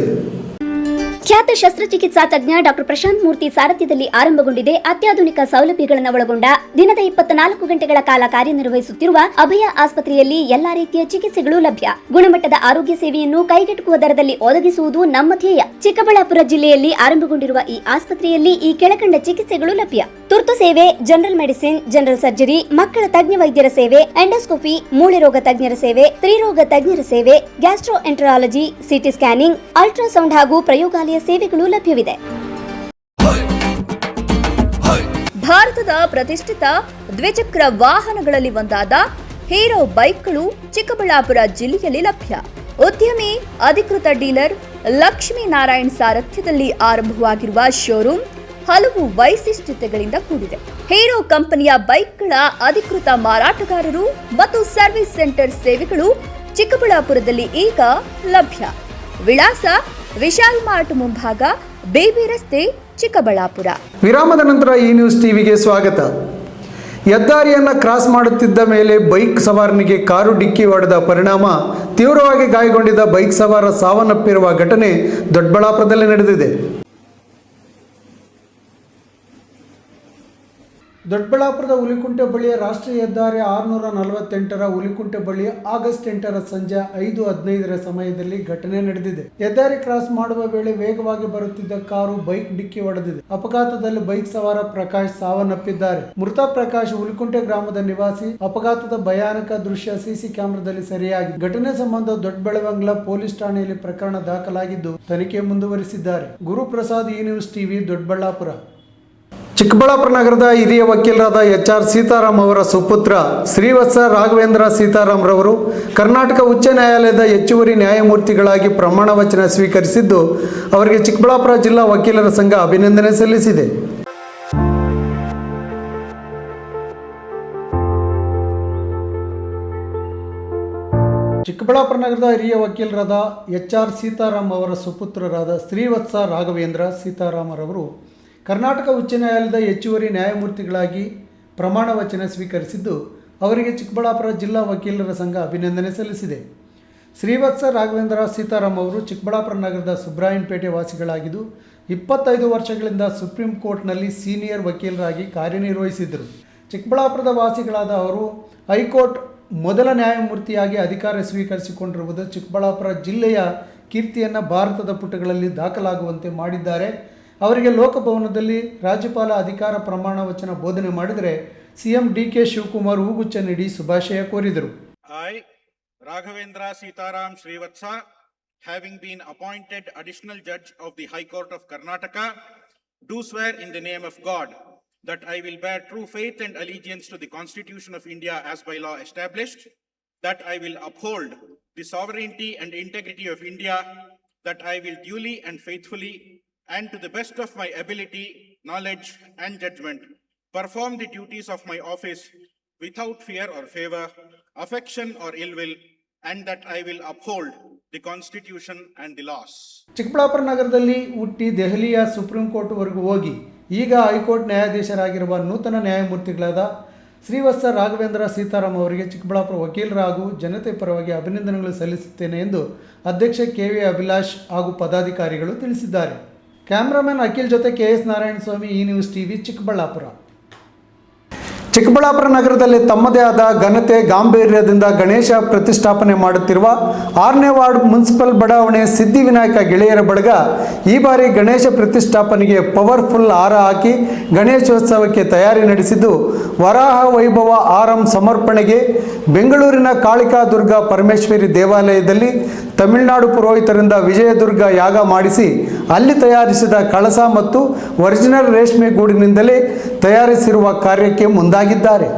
ಖ್ಯಾತ ಶಸ್ತ್ರಚಿಕಿತ್ಸಾ ತಜ್ಞ ಡಾಕ್ಟರ್ ಪ್ರಶಾಂತ್ ಮೂರ್ತಿ ಸಾರಥ್ಯದಲ್ಲಿ ಆರಂಭಗೊಂಡಿದೆ ಅತ್ಯಾಧುನಿಕ ಸೌಲಭ್ಯಗಳನ್ನು ಒಳಗೊಂಡ ದಿನದ 24 ಗಂಟೆಗಳ ಕಾಲ ಕಾರ್ಯನಿರ್ವಹಿಸುತ್ತಿರುವ ಅಭಯ ಆಸ್ಪತ್ರೆಯಲ್ಲಿ ಎಲ್ಲಾ ರೀತಿಯ ಚಿಕಿತ್ಸೆಗಳು ಲಭ್ಯ. ಗುಣಮಟ್ಟದ ಆರೋಗ್ಯ ಸೇವೆಯನ್ನು ಕೈಗೆಟುಕುವ ದರದಲ್ಲಿ ಒದಗಿಸುವುದು ನಮ್ಮ ಧ್ಯೇಯ. ಚಿಕ್ಕಬಳ್ಳಾಪುರ ಜಿಲ್ಲೆಯಲ್ಲಿ ಆರಂಭಗೊಂಡಿರುವ ಈ ಆಸ್ಪತ್ರೆಯಲ್ಲಿ ಈ ಕೆಳಕಂಡ ಚಿಕಿತ್ಸೆಗಳು ಲಭ್ಯ: ತುರ್ತು ಸೇವೆ, ಜನರಲ್ ಮೆಡಿಸಿನ್, ಜನರಲ್ ಸರ್ಜರಿ, ಮಕ್ಕಳ ತಜ್ಞ ವೈದ್ಯರ ಸೇವೆ, ಎಂಡೋಸ್ಕೋಪಿ, ಮೂಳೆ ರೋಗ ತಜ್ಞರ ಸೇವೆ, ಸ್ತ್ರೀರೋಗ ತಜ್ಞರ ಸೇವೆ, gastro enterology, CT scanning, ultrasound ಹಾಗೂ ಪ್ರಯೋಗಾಲಯ ಸೇವೆಗಳು ಲಭ್ಯವಿದೆ. ಭಾರತದ ಪ್ರತಿಷ್ಠಿತ ದ್ವಿಚಕ್ರ ವಾಹನಗಳಲ್ಲಿ ಒಂದಾದ ಹೀರೋ ಬೈಕ್ಗಳು ಚಿಕ್ಕಬಳ್ಳಾಪುರ ಜಿಲ್ಲೆಯಲ್ಲಿ ಲಭ್ಯ. ಉದ್ಯಮಿ ಅಧಿಕೃತ ಡೀಲರ್ ಲಕ್ಷ್ಮೀನಾರಾಯಣ್ ಸಾರಥ್ಯದಲ್ಲಿ ಆರಂಭವಾಗಿರುವ ಶೋರೂಮ್ ಹಲವು ವೈಶಿಷ್ಟ್ಯತೆಗಳಿಂದ ಕೂಡಿದೆ. ಹೀರೋ ಕಂಪನಿಯ ಬೈಕ್ಗಳ ಅಧಿಕೃತ ಮಾರಾಟಗಾರರು ಮತ್ತು ಸರ್ವಿಸ್ ಸೆಂಟರ್ ಸೇವೆಗಳು ಚಿಕ್ಕಬಳ್ಳಾಪುರದಲ್ಲಿ ಈಗ ಲಭ್ಯ. ವಿಳಾಸ: ವಿಶಾಲ್ ಮಾರ್ಟ್ ಮುಂಭಾಗ, ಬೇಬಿ ರಸ್ತೆ, ಚಿಕ್ಕಬಳ್ಳಾಪುರ. ವಿರಾಮದ ನಂತರ ಈ ನ್ಯೂಸ್ ಟಿವಿಗೆ ಸ್ವಾಗತ. ಹೆದ್ದಾರಿಯನ್ನು ಕ್ರಾಸ್ ಮಾಡುತ್ತಿದ್ದ ಮೇಲೆ ಬೈಕ್ ಸವಾರನಿಗೆ ಕಾರು ಡಿಕ್ಕಿ ಹೊಡೆದ ಪರಿಣಾಮ ತೀವ್ರವಾಗಿ ಗಾಯಗೊಂಡಿದ್ದ ಬೈಕ್ ಸವಾರ ಸಾವನ್ನಪ್ಪಿರುವ ಘಟನೆ ದೊಡ್ಡಬಳ್ಳಾಪುರದಲ್ಲಿ ನಡೆದಿದೆ. ದೊಡ್ಡಬಳ್ಳಾಪುರದ ಹುಲಿಕುಂಟೆ ಬಳಿಯ ರಾಷ್ಟ್ರೀಯ ಹೆದ್ದಾರಿ 648ರ ಹುಲಿಕುಂಟೆ ಬಳಿ ಆಗಸ್ಟ್ 8ರ ಸಂಜೆ 5:15 ಸಮಯದಲ್ಲಿ ಘಟನೆ ನಡೆದಿದೆ. ಹೆದ್ದಾರಿ ಕ್ರಾಸ್ ಮಾಡುವ ವೇಳೆ ವೇಗವಾಗಿ ಬರುತ್ತಿದ್ದ ಕಾರು ಬೈಕ್ ಡಿಕ್ಕಿ ಹೊಡೆದಿದೆ. ಅಪಘಾತದಲ್ಲಿ ಬೈಕ್ ಸವಾರ ಪ್ರಕಾಶ್ ಸಾವನ್ನಪ್ಪಿದ್ದಾರೆ. ಮೃತ ಪ್ರಕಾಶ್ ಹುಲಿಕುಂಟೆ ಗ್ರಾಮದ ನಿವಾಸಿ. ಅಪಘಾತದ ಭಯಾನಕ ದೃಶ್ಯ ಸಿಸಿ ಕ್ಯಾಮೆರಾದಲ್ಲಿ ಸೆರೆಯಾಗಿದೆ. ಘಟನೆ ಸಂಬಂಧ ದೊಡ್ಡಬೆಳವಂಗ್ಲ ಪೊಲೀಸ್ ಠಾಣೆಯಲ್ಲಿ ಪ್ರಕರಣ ದಾಖಲಾಗಿದ್ದು ತನಿಖೆ ಮುಂದುವರಿಸಿದ್ದಾರೆ. ಗುರುಪ್ರಸಾದ್, ಈ ನ್ಯೂಸ್ ಟಿವಿ, ದೊಡ್ಡಬಳ್ಳಾಪುರ. ಚಿಕ್ಕಬಳ್ಳಾಪುರ ನಗರದ ಹಿರಿಯ ವಕೀಲರಾದ HR ಸೀತಾರಾಮ್ ಅವರ ಸುಪುತ್ರ ಶ್ರೀವತ್ಸ ರಾಘವೇಂದ್ರ ಸೀತಾರಾಮ್ ರವರು ಕರ್ನಾಟಕ ಉಚ್ಚ ನ್ಯಾಯಾಲಯದ ಹೆಚ್ಚುವರಿ ನ್ಯಾಯಮೂರ್ತಿಗಳಾಗಿ ಪ್ರಮಾಣ ವಚನ ಸ್ವೀಕರಿಸಿದ್ದು, ಅವರಿಗೆ ಚಿಕ್ಕಬಳ್ಳಾಪುರ ಜಿಲ್ಲಾ ವಕೀಲರ ಸಂಘ ಅಭಿನಂದನೆ ಸಲ್ಲಿಸಿದೆ. ಚಿಕ್ಕಬಳ್ಳಾಪುರ ನಗರದ ಹಿರಿಯ ವಕೀಲರಾದ HR ಸೀತಾರಾಮ್ ಅವರ ಸುಪುತ್ರರಾದ ಶ್ರೀವತ್ಸ ರಾಘವೇಂದ್ರ ಸೀತಾರಾಮ್ ರವರು ಕರ್ನಾಟಕ ಉಚ್ಚ ನ್ಯಾಯಾಲಯದ ಹೆಚ್ಚುವರಿ ನ್ಯಾಯಮೂರ್ತಿಗಳಾಗಿ ಪ್ರಮಾಣ ವಚನ ಸ್ವೀಕರಿಸಿದ್ದು, ಅವರಿಗೆ ಚಿಕ್ಕಬಳ್ಳಾಪುರ ಜಿಲ್ಲಾ ವಕೀಲರ ಸಂಘ ಅಭಿನಂದನೆ ಸಲ್ಲಿಸಿದೆ. ಶ್ರೀವತ್ಸ ರಾಘವೇಂದ್ರ ಸೀತಾರಾಮ್ ಅವರು ಚಿಕ್ಕಬಳ್ಳಾಪುರ ನಗರದ ಸುಬ್ರಾಯನ್ಪೇಟೆ ವಾಸಿಗಳಾಗಿದ್ದು 25 ವರ್ಷಗಳಿಂದ ಸುಪ್ರೀಂ ಕೋರ್ಟ್ನಲ್ಲಿ ಸೀನಿಯರ್ ವಕೀಲರಾಗಿ ಕಾರ್ಯನಿರ್ವಹಿಸಿದ್ದರು. ಚಿಕ್ಕಬಳ್ಳಾಪುರದ ವಾಸಿಗಳಾದ ಅವರು ಹೈಕೋರ್ಟ್ ಮೊದಲ ನ್ಯಾಯಮೂರ್ತಿಯಾಗಿ ಅಧಿಕಾರ ಸ್ವೀಕರಿಸಿಕೊಂಡಿರುವುದು ಚಿಕ್ಕಬಳ್ಳಾಪುರ ಜಿಲ್ಲೆಯ ಕೀರ್ತಿಯನ್ನು ಭಾರತದ ಪುಟಗಳಲ್ಲಿ ದಾಖಲಾಗುವಂತೆ ಮಾಡಿದ್ದಾರೆ. ಅವರಿಗೆ ಲೋಕಭವನದಲ್ಲಿ ರಾಜ್ಯಪಾಲ ಅಧಿಕಾರ ಪ್ರಮಾಣ ವಚನ ಬೋಧನೆ ಮಾಡಿದರೆ CM DK ಶಿವಕುಮಾರ್ ಹೂಗುಚ್ಛ ನೀಡಿ ಶುಭಾಶಯ ಕೋರಿದರು. I, Raghavendra Sitaram Srivatsa, having been appointed additional judge of the High Court of Karnataka, do swear in the name of God that I will bear true faith and allegiance to the Constitution of India as by law established, that I will uphold the sovereignty and integrity of India, that I will duly and faithfully and to the best of my ability, knowledge and judgment perform the duties of my office without fear or favor, affection or ill will, and that I will uphold the Constitution and the laws. Chikkaballapur ನಗರದಲ್ಲಿ ಹುಟ್ಟಿ ದೆಹಲಿಯ ಸುಪ್ರೀಂ ಕೋರ್ಟ್ವರೆಗೂ ಹೋಗಿ ಈಗ ಹೈಕೋರ್ಟ್ ನ್ಯಾಯಾಧೀಶರಾಗಿರುವ ನೂತನ ನ್ಯಾಯಮೂರ್ತಿಗಳಾದ ಶ್ರೀವತ್ಸ ರಾಘವೇಂದ್ರ ಸೀತಾರಾಮ್ ಅವರಿಗೆ ಚಿಕ್ಕಬಳ್ಳಾಪುರ ವಕೀಲರ ಹಾಗೂ ಜನತೆ ಪರವಾಗಿ ಅಭಿನಂದನೆಗಳು ಸಲ್ಲಿಸುತ್ತೇನೆ ಎಂದು ಅಧ್ಯಕ್ಷ KV ಅಭಿಲಾಷ್ ಹಾಗೂ ಪದಾಧಿಕಾರಿಗಳು ತಿಳಿಸಿದ್ದಾರೆ. ಕ್ಯಾಮ್ರಾಮನ್ ಅಖಿಲ್ ಜೊತೆ KS ನಾರಾಯಣಸ್ವಾಮಿ, ಈ ನ್ಯೂಸ್ ಟಿವಿ, ಚಿಕ್ಕಬಳ್ಳಾಪುರ. ಚಿಕ್ಕಬಳ್ಳಾಪುರ ನಗರದಲ್ಲಿ ತಮ್ಮದೇ ಆದ ಘನತೆ ಗಾಂಭೀರ್ಯದಿಂದ ಗಣೇಶ ಪ್ರತಿಷ್ಠಾಪನೆ ಮಾಡುತ್ತಿರುವ 6ನೇ ವಾರ್ಡ್ ಮುನ್ಸಿಪಲ್ ಬಡಾವಣೆ ಸಿದ್ಧಿವಿನಾಯಕ ಗೆಳೆಯರ ಬಳಗ ಈ ಬಾರಿ ಗಣೇಶ ಪ್ರತಿಷ್ಠಾಪನೆಗೆ ಪವರ್ಫುಲ್ ಹಾರ ಹಾಕಿ ಗಣೇಶೋತ್ಸವಕ್ಕೆ ತಯಾರಿ ನಡೆಸಿದ್ದು, ವರಾಹ ವೈಭವ ಆರಂ ಸಮರ್ಪಣೆಗೆ ಬೆಂಗಳೂರಿನ ಕಾಳಿಕಾ ದುರ್ಗಾ ಪರಮೇಶ್ವರಿ ದೇವಾಲಯದಲ್ಲಿ ತಮಿಳುನಾಡು ಪುರೋಹಿತರಿಂದ ವಿಜಯದುರ್ಗ ಯಾಗ ಮಾಡಿಸಿ ಅಲ್ಲಿ ತಯಾರಿಸಿದ ಕಳಸ ಮತ್ತು ಒರಿಜಿನಲ್ ರೇಷ್ಮೆ ಗೂಡಿನಿಂದಲೇ ತಯಾರಿಸಿರುವ ಕಾರ್ಯಕ್ಕೆ ಮುಂದಾಗಿದ್ದಾರೆ.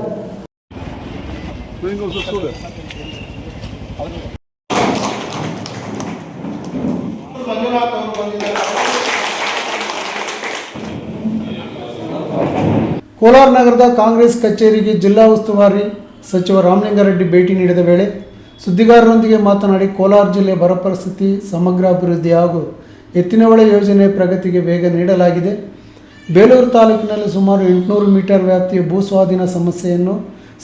ಕೋಲಾರ ನಗರದ ಕಾಂಗ್ರೆಸ್ ಕಚೇರಿಗೆ ಜಿಲ್ಲಾ ಉಸ್ತುವಾರಿ ಸಚಿವ ರಾಮಲಿಂಗಾರೆಡ್ಡಿ ಭೇಟಿ ನೀಡಿದ ವೇಳೆ ಸುದ್ದಿಗಾರರೊಂದಿಗೆ ಮಾತನಾಡಿ, ಕೋಲಾರ ಜಿಲ್ಲೆ ಬರ ಪರಿಸ್ಥಿತಿ, ಸಮಗ್ರ ಅಭಿವೃದ್ಧಿ ಹಾಗೂ ಎತ್ತಿನಹೊಳೆ ಯೋಜನೆ ಪ್ರಗತಿಗೆ ವೇಗ ನೀಡಲಾಗಿದೆ. ಬೇಲೂರು ತಾಲೂಕಿನಲ್ಲಿ ಸುಮಾರು 800 ಮೀಟರ್ ವ್ಯಾಪ್ತಿಯ ಭೂಸ್ವಾಧೀನ ಸಮಸ್ಯೆಯನ್ನು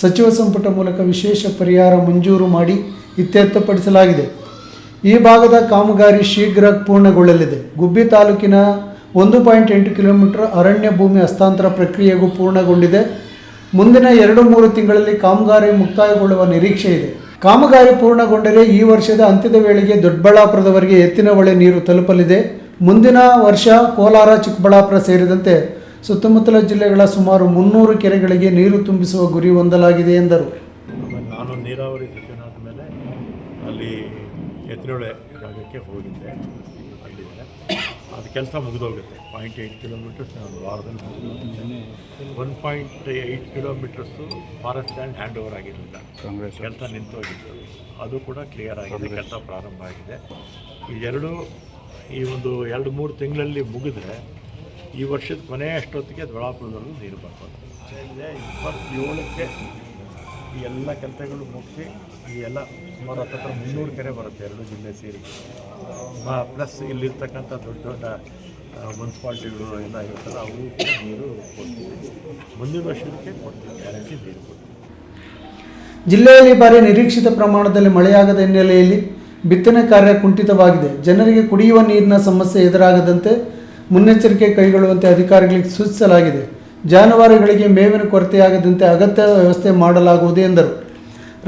ಸಚಿವ ಸಂಪುಟ ಮೂಲಕ ವಿಶೇಷ ಪರಿಹಾರ ಮಂಜೂರು ಮಾಡಿ ಇತ್ಯರ್ಥಪಡಿಸಲಾಗಿದೆ. ಈ ಭಾಗದ ಕಾಮಗಾರಿ ಶೀಘ್ರ ಪೂರ್ಣಗೊಳ್ಳಲಿದೆ. ಗುಬ್ಬಿ ತಾಲೂಕಿನ 1.8 ಕಿಲೋಮೀಟರ್ ಅರಣ್ಯ ಭೂಮಿ ಹಸ್ತಾಂತರ ಪ್ರಕ್ರಿಯೆಗೂ ಪೂರ್ಣಗೊಂಡಿದೆ. ಮುಂದಿನ 2-3 ತಿಂಗಳಲ್ಲಿ ಕಾಮಗಾರಿ ಮುಕ್ತಾಯಗೊಳ್ಳುವ ನಿರೀಕ್ಷೆ ಇದೆ. ಕಾಮಗಾರಿ ಪೂರ್ಣಗೊಂಡರೆ ಈ ವರ್ಷದ ಅಂತ್ಯದ ವೇಳೆಗೆ ದೊಡ್ಡಬಳ್ಳಾಪುರದವರೆಗೆ ಎತ್ತಿನಹೊಳೆ ನೀರು ತಲುಪಲಿದೆ. ಮುಂದಿನ ವರ್ಷ ಕೋಲಾರ, ಚಿಕ್ಕಬಳ್ಳಾಪುರ ಸೇರಿದಂತೆ ಸುತ್ತಮುತ್ತಲ ಜಿಲ್ಲೆಗಳ ಸುಮಾರು 300 ಕೆರೆಗಳಿಗೆ ನೀರು ತುಂಬಿಸುವ ಗುರಿ ಹೊಂದಲಾಗಿದೆ ಎಂದರು. ನಾನು ನೀರಾವರಿ ಸಚಿವನಾದ ಮೇಲೆ ಅಲ್ಲಿ ಎತ್ತಿನಹೊಳೆ ಜಾಗಕ್ಕೆ ಹೋಗಿದ್ದೆ. ಅಲ್ಲಿದೆ ಅದು ಕೆಲಸ ಮುಗಿದೋಗುತ್ತೆ. 0.8 ಕಿಲೋಮೀಟರ್ಸ್ ನಾನು ವಾರದಲ್ಲಿ ಮುಗಿದೋಗುತ್ತೆ. 1.8 kilometres forest land hand over ಆಗಿರಲಿಲ್ಲ, ಕೆಲಸ ನಿಂತೋಗಿತ್ತು. ಅದು ಕೂಡ ಕ್ಲಿಯರ್ ಆಗಿದೆ, ಕೆಲಸ ಪ್ರಾರಂಭ ಆಗಿದೆ. ಈ ಒಂದು 2-3 ತಿಂಗಳಲ್ಲಿ ಮುಗಿದ್ರೆ ಈ ವರ್ಷದ ಕೊನೆ ಅಷ್ಟೊತ್ತಿಗೆ ದೊಡ್ಡಬಳ್ಳಾಪುರದಲ್ಲೂ ನೀರು ಬರ್ಬೋದು. 27ಕ್ಕೆ ಈ ಎಲ್ಲ ಕೆಲಸಗಳು ಮುಗಿಸಿ ಈ ಎಲ್ಲ ಸುಮಾರು 300 ಕೆರೆ ಬರುತ್ತೆ, 2 ಜಿಲ್ಲೆ ಸೇರಿ. ಪ್ಲಸ್ ಇಲ್ಲಿರ್ತಕ್ಕಂಥ ದೊಡ್ಡ ದೊಡ್ಡ ಮುನ್ಸಿಪಾಲ್ಟಿಗಳು ಎಲ್ಲ ಇರ್ತದೆ, ಅವು ಕೂಡ ನೀರು ಕೊಡ್ತೀವಿ. ಮುಂದಿನ ವರ್ಷಕ್ಕೆ ಕೊಡ್ತೀವಿ, ಗ್ಯಾರಂಟಿ ನೀರು ಕೊಡ್ತೀವಿ. ಜಿಲ್ಲೆಯಲ್ಲಿ ಬಾರಿ ನಿರೀಕ್ಷಿತ ಪ್ರಮಾಣದಲ್ಲಿ ಮಳೆಯಾಗದ ಹಿನ್ನೆಲೆಯಲ್ಲಿ ಬಿತ್ತನೆ ಕಾರ್ಯ ಕುಂಠಿತವಾಗಿದೆ. ಜನರಿಗೆ ಕುಡಿಯುವ ನೀರಿನ ಸಮಸ್ಯೆ ಎದುರಾಗದಂತೆ ಮುನ್ನೆಚ್ಚರಿಕೆ ಕೈಗೊಳ್ಳುವಂತೆ ಅಧಿಕಾರಿಗಳಿಗೆ ಸೂಚಿಸಲಾಗಿದೆ. ಜಾನುವಾರುಗಳಿಗೆ ಮೇವಿನ ಕೊರತೆಯಾಗದಂತೆ ಅಗತ್ಯ ವ್ಯವಸ್ಥೆ ಮಾಡಲಾಗುವುದು ಎಂದರು.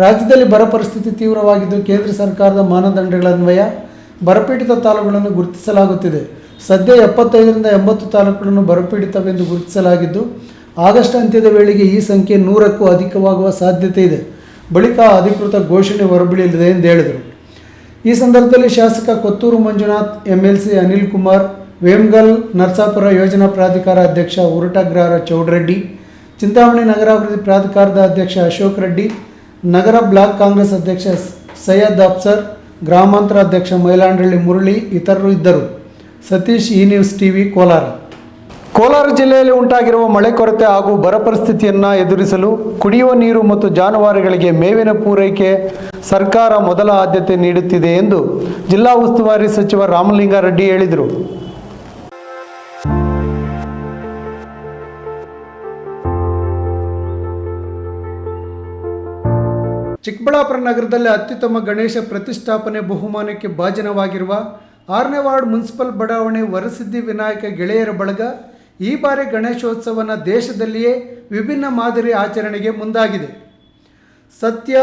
ರಾಜ್ಯದಲ್ಲಿ ಬರ ಪರಿಸ್ಥಿತಿ ತೀವ್ರವಾಗಿದ್ದು, ಕೇಂದ್ರ ಸರ್ಕಾರದ ಮಾನದಂಡಗಳನ್ವಯ ಬರಪೀಡಿತ ತಾಲೂಕುಗಳನ್ನು ಗುರುತಿಸಲಾಗುತ್ತಿದೆ. ಸದ್ಯ 75ರಿಂದ 80 ತಾಲೂಕುಗಳನ್ನು ಬರಪೀಡಿತವೆಂದು ಗುರುತಿಸಲಾಗಿದ್ದು, ಆಗಸ್ಟ್ ಅಂತ್ಯದ ವೇಳೆಗೆ ಈ ಸಂಖ್ಯೆ 100ಕ್ಕೂ ಅಧಿಕವಾಗುವ ಸಾಧ್ಯತೆ ಇದೆ. ಬಳಿಕ ಅಧಿಕೃತ ಘೋಷಣೆ ಹೊರಬೀಳಲಿದೆ ಎಂದು ಹೇಳಿದರು. ಈ ಸಂದರ್ಭದಲ್ಲಿ ಶಾಸಕ ಕೊತ್ತೂರು ಮಂಜುನಾಥ್, MLC ಅನಿಲ್ ಕುಮಾರ್, ವೇಮಗಲ್ ನರಸಾಪುರ ಯೋಜನಾ ಪ್ರಾಧಿಕಾರ ಅಧ್ಯಕ್ಷ ಉರಟಗ್ರಹಾರ ಚೌಡರೆಡ್ಡಿ, ಚಿಂತಾಮಣಿ ನಗರಾಭಿವೃದ್ಧಿ ಪ್ರಾಧಿಕಾರದ ಅಧ್ಯಕ್ಷ ಅಶೋಕ್ ರೆಡ್ಡಿ, ನಗರ ಬ್ಲಾಕ್ ಕಾಂಗ್ರೆಸ್ ಅಧ್ಯಕ್ಷ ಸೈಯದ್ ಅಫ್ಸರ್, ಗ್ರಾಮಾಂತರ ಅಧ್ಯಕ್ಷ ಮೈಲಾಂಡಹಳ್ಳಿ ಮುರಳಿ ಇತರರು ಇದ್ದರು. Satish, E-News TV, Kolar. ಕೋಲಾರ ಜಿಲ್ಲೆಯಲ್ಲಿ ಉಂಟಾಗಿರುವ ಮಳೆ ಕೊರತೆ ಹಾಗೂ ಬರ ಪರಿಸ್ಥಿತಿಯನ್ನು ಎದುರಿಸಲು ಕುಡಿಯುವ ನೀರು ಮತ್ತು ಜಾನುವಾರುಗಳಿಗೆ ಮೇವಿನ ಪೂರೈಕೆ ಸರ್ಕಾರ ಮೊದಲ ಆದ್ಯತೆ ನೀಡುತ್ತಿದೆ ಎಂದು ಜಿಲ್ಲಾ ಉಸ್ತುವಾರಿ ಸಚಿವ ರಾಮಲಿಂಗಾರೆಡ್ಡಿ ಹೇಳಿದರು. ಚಿಕ್ಕಬಳ್ಳಾಪುರ ನಗರದಲ್ಲಿ ಅತ್ಯುತ್ತಮ ಗಣೇಶ ಪ್ರತಿಷ್ಠಾಪನೆ ಬಹುಮಾನಕ್ಕೆ ಭಾಜನವಾಗಿರುವ 6ನೇ ವಾರ್ಡ್ ಮುನ್ಸಿಪಲ್ ಬಡಾವಣೆ ವರಸಿದ್ಧಿ ವಿನಾಯಕ ಗೆಳೆಯರ ಬಳಗ ಈ ಬಾರಿ ಗಣೇಶೋತ್ಸವನ ದೇಶದಲ್ಲಿಯೇ ವಿಭಿನ್ನ ಮಾದರಿ ಆಚರಣೆಗೆ ಮುಂದಾಗಿದೆ. ಸತ್ಯ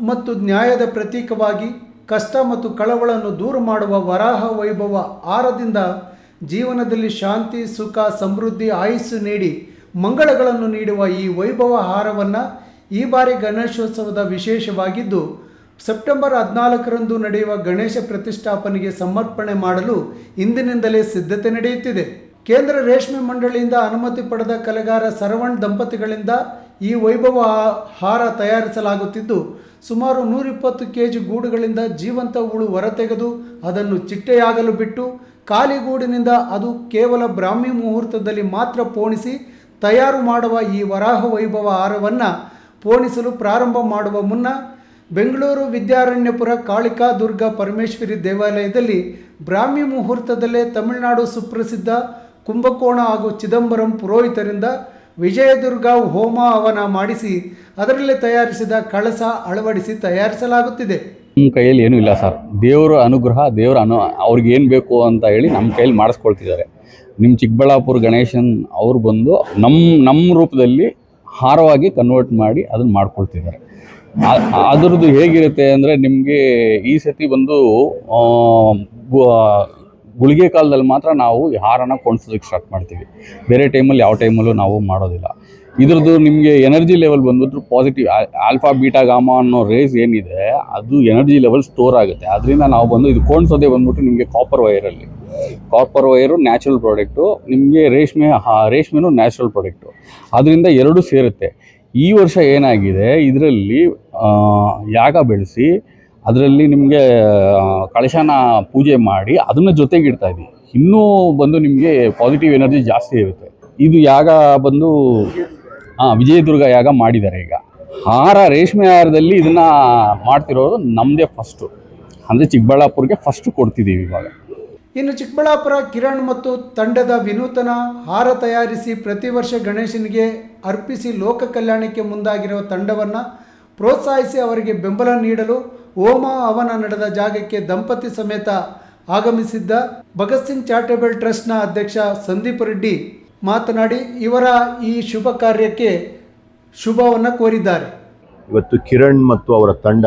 ಮತ್ತು ನ್ಯಾಯದ ಪ್ರತೀಕವಾಗಿ ಕಷ್ಟ ಮತ್ತು ಕಳವಳವನ್ನು ದೂರ ಮಾಡುವ ವರಾಹ ವೈಭವ ಆರದಿಂದ ಜೀವನದಲ್ಲಿ ಶಾಂತಿ, ಸುಖ, ಸಮೃದ್ಧಿ, ಆಯುಸ್ಸು ನೀಡಿ ಮಂಗಳಗಳನ್ನು ನೀಡುವ ಈ ವೈಭವ ಹಾರವನ್ನು ಈ ಬಾರಿ ಗಣೇಶೋತ್ಸವದ ವಿಶೇಷವಾಗಿದ್ದು, ಸೆಪ್ಟೆಂಬರ್ 14ರಂದು ನಡೆಯುವ ಗಣೇಶ ಪ್ರತಿಷ್ಠಾಪನೆಗೆ ಸಮರ್ಪಣೆ ಮಾಡಲು ಇಂದಿನಿಂದಲೇ ಸಿದ್ಧತೆ ನಡೆಯುತ್ತಿದೆ. ಕೇಂದ್ರ ರೇಷ್ಮೆ ಮಂಡಳಿಯಿಂದ ಅನುಮತಿ ಪಡೆದ ಕಲೆಗಾರ ಸರವಣ್ ದಂಪತಿಗಳಿಂದ ಈ ವೈಭವ ಹಾರ ತಯಾರಿಸಲಾಗುತ್ತಿದ್ದು, ಸುಮಾರು 120 kg ಗೂಡುಗಳಿಂದ ಜೀವಂತ ಹುಳು ಹೊರತೆಗೆದು ಅದನ್ನು ಚಿಟ್ಟೆಯಾಗಲು ಬಿಟ್ಟು ಖಾಲಿ ಗೂಡಿನಿಂದ ಅದು ಕೇವಲ ಬ್ರಾಹ್ಮಿ ಮುಹೂರ್ತದಲ್ಲಿ ಮಾತ್ರ ಪೋಣಿಸಿ ತಯಾರು ಮಾಡುವ ಈ ವರಾಹ ವೈಭವ ಹಾರವನ್ನು ಪೋಣಿಸಲು ಪ್ರಾರಂಭ ಮಾಡುವ ಮುನ್ನ ಬೆಂಗಳೂರು ವಿದ್ಯಾರಣ್ಯಪುರ ಕಾಳಿಕಾ ದುರ್ಗಾ ಪರಮೇಶ್ವರಿ ದೇವಾಲಯದಲ್ಲಿ ಬ್ರಾಹ್ಮಿ ಮುಹೂರ್ತದಲ್ಲೇ ತಮಿಳುನಾಡು ಸುಪ್ರಸಿದ್ಧ ಕುಂಭಕೋಣ ಹಾಗೂ ಚಿದಂಬರಂ ಪುರೋಹಿತರಿಂದ ವಿಜಯದುರ್ಗ ಹೋಮ ಹವನ ಮಾಡಿಸಿ ಅದರಲ್ಲಿ ತಯಾರಿಸಿದ ಕಳಸ ಅಳವಡಿಸಿ ತಯಾರಿಸಲಾಗುತ್ತಿದೆ. ನಮ್ಮ ಕೈಯಲ್ಲಿ ಏನೂ ಇಲ್ಲ ಸರ್, ದೇವರ ಅನುಗ್ರಹ, ಅವ್ರಿಗೆ ಏನು ಬೇಕು ಅಂತ ಹೇಳಿ ನಮ್ಮ ಕೈಯಲ್ಲಿ ಮಾಡಿಸ್ಕೊಳ್ತಿದ್ದಾರೆ. ನಿಮ್ಮ ಚಿಕ್ಕಬಳ್ಳಾಪುರ ಗಣೇಶನ್ ಅವರು ಬಂದು ನಮ್ಮ ರೂಪದಲ್ಲಿ ಹಾರವಾಗಿ ಕನ್ವರ್ಟ್ ಮಾಡಿ ಅದನ್ನು ಮಾಡ್ಕೊಳ್ತಿದ್ದಾರೆ. ಅದರದ್ದು ಹೇಗಿರುತ್ತೆ ಅಂದರೆ ನಿಮಗೆ ಈ ಸತಿ ಬಂದು ಗುಳಿಗೆ ಕಾಲದಲ್ಲಿ ಮಾತ್ರ ನಾವು ಈ ಹಾರನ ಕೊಂಡ್ಸೋದಕ್ಕೆ ಸ್ಟಾರ್ಟ್ ಮಾಡ್ತೀವಿ. ಬೇರೆ ಟೈಮಲ್ಲಿ ಯಾವ ಟೈಮಲ್ಲೂ ನಾವು ಮಾಡೋದಿಲ್ಲ. ಇದ್ರದ್ದು ನಿಮಗೆ ಎನರ್ಜಿ ಲೆವೆಲ್ ಬಂದ್ಬಿಟ್ಟು ಪಾಸಿಟಿವ್ ಆಲ್ಫಾ ಬೀಟಾ ಗಾಮಾ ಅನ್ನೋ ರೇಸ್ ಏನಿದೆ ಅದು ಎನರ್ಜಿ ಲೆವೆಲ್ ಸ್ಟೋರ್ ಆಗುತ್ತೆ. ಅದರಿಂದ ನಾವು ಬಂದು ಇದು ಕೊಂಡ್ಸೋದೇ ಬಂದ್ಬಿಟ್ಟು ನಿಮಗೆ ಕಾಪರ್ ವೈರು ನ್ಯಾಚುರಲ್ ಪ್ರಾಡಕ್ಟು, ನಿಮಗೆ ರೇಷ್ಮೆನೂ ನ್ಯಾಚುರಲ್ ಪ್ರಾಡಕ್ಟು. ಅದರಿಂದ ಎರಡೂ ಸೇರುತ್ತೆ. ಈ ವರ್ಷ ಏನಾಗಿದೆ, ಇದರಲ್ಲಿ ಯಾಗ ಬೆಳೆಸಿ ಅದರಲ್ಲಿ ನಿಮಗೆ ಕಳಶನ ಪೂಜೆ ಮಾಡಿ ಅದನ್ನು ಜೊತೆಗೆ ಇಡ್ತಾ ಇದ್ದೀವಿ. ಇನ್ನೂ ಬಂದು ನಿಮಗೆ ಪಾಸಿಟಿವ್ ಎನರ್ಜಿ ಜಾಸ್ತಿ ಇರುತ್ತೆ. ಇದು ಯಾಗ ಬಂದು ವಿಜಯದುರ್ಗ ಯಾಗ ಮಾಡಿದ್ದಾರೆ. ಈಗ ರೇಷ್ಮೆ ಹಾರದಲ್ಲಿ ಇದನ್ನು ಮಾಡ್ತಿರೋದು ನಮ್ಮದೇ ಫಸ್ಟು, ಅಂದರೆ ಚಿಕ್ಕಬಳ್ಳಾಪುರಕ್ಕೆ ಫಸ್ಟು ಕೊಡ್ತಿದ್ದೀವಿ ಇವಾಗ. ಇನ್ನು ಚಿಕ್ಕಬಳ್ಳಾಪುರ ಕಿರಣ್ ಮತ್ತು ತಂಡದ ವಿನೂತನ ಹಾರ ತಯಾರಿಸಿ ಪ್ರತಿ ವರ್ಷ ಗಣೇಶನಿಗೆ ಅರ್ಪಿಸಿ ಲೋಕ ಕಲ್ಯಾಣಕ್ಕೆ ಮುಂದಾಗಿರುವ ತಂಡವನ್ನು ಪ್ರೋತ್ಸಾಹಿಸಿ ಅವರಿಗೆ ಬೆಂಬಲ ನೀಡಲು ಹೋಮ ಹವನ ನಡೆದ ಜಾಗಕ್ಕೆ ದಂಪತಿ ಸಮೇತ ಆಗಮಿಸಿದ್ದ ಭಗತ್ ಸಿಂಗ್ ಚಾರಿಟೇಬಲ್ ಟ್ರಸ್ಟ್ನ ಅಧ್ಯಕ್ಷ ಸಂದೀಪ್ ರೆಡ್ಡಿ ಮಾತನಾಡಿ ಇವರ ಈ ಶುಭ ಕಾರ್ಯಕ್ಕೆ ಶುಭವನ್ನು ಕೋರಿದ್ದಾರೆ. ಇವತ್ತು ಕಿರಣ್ ಮತ್ತು ಅವರ ತಂಡ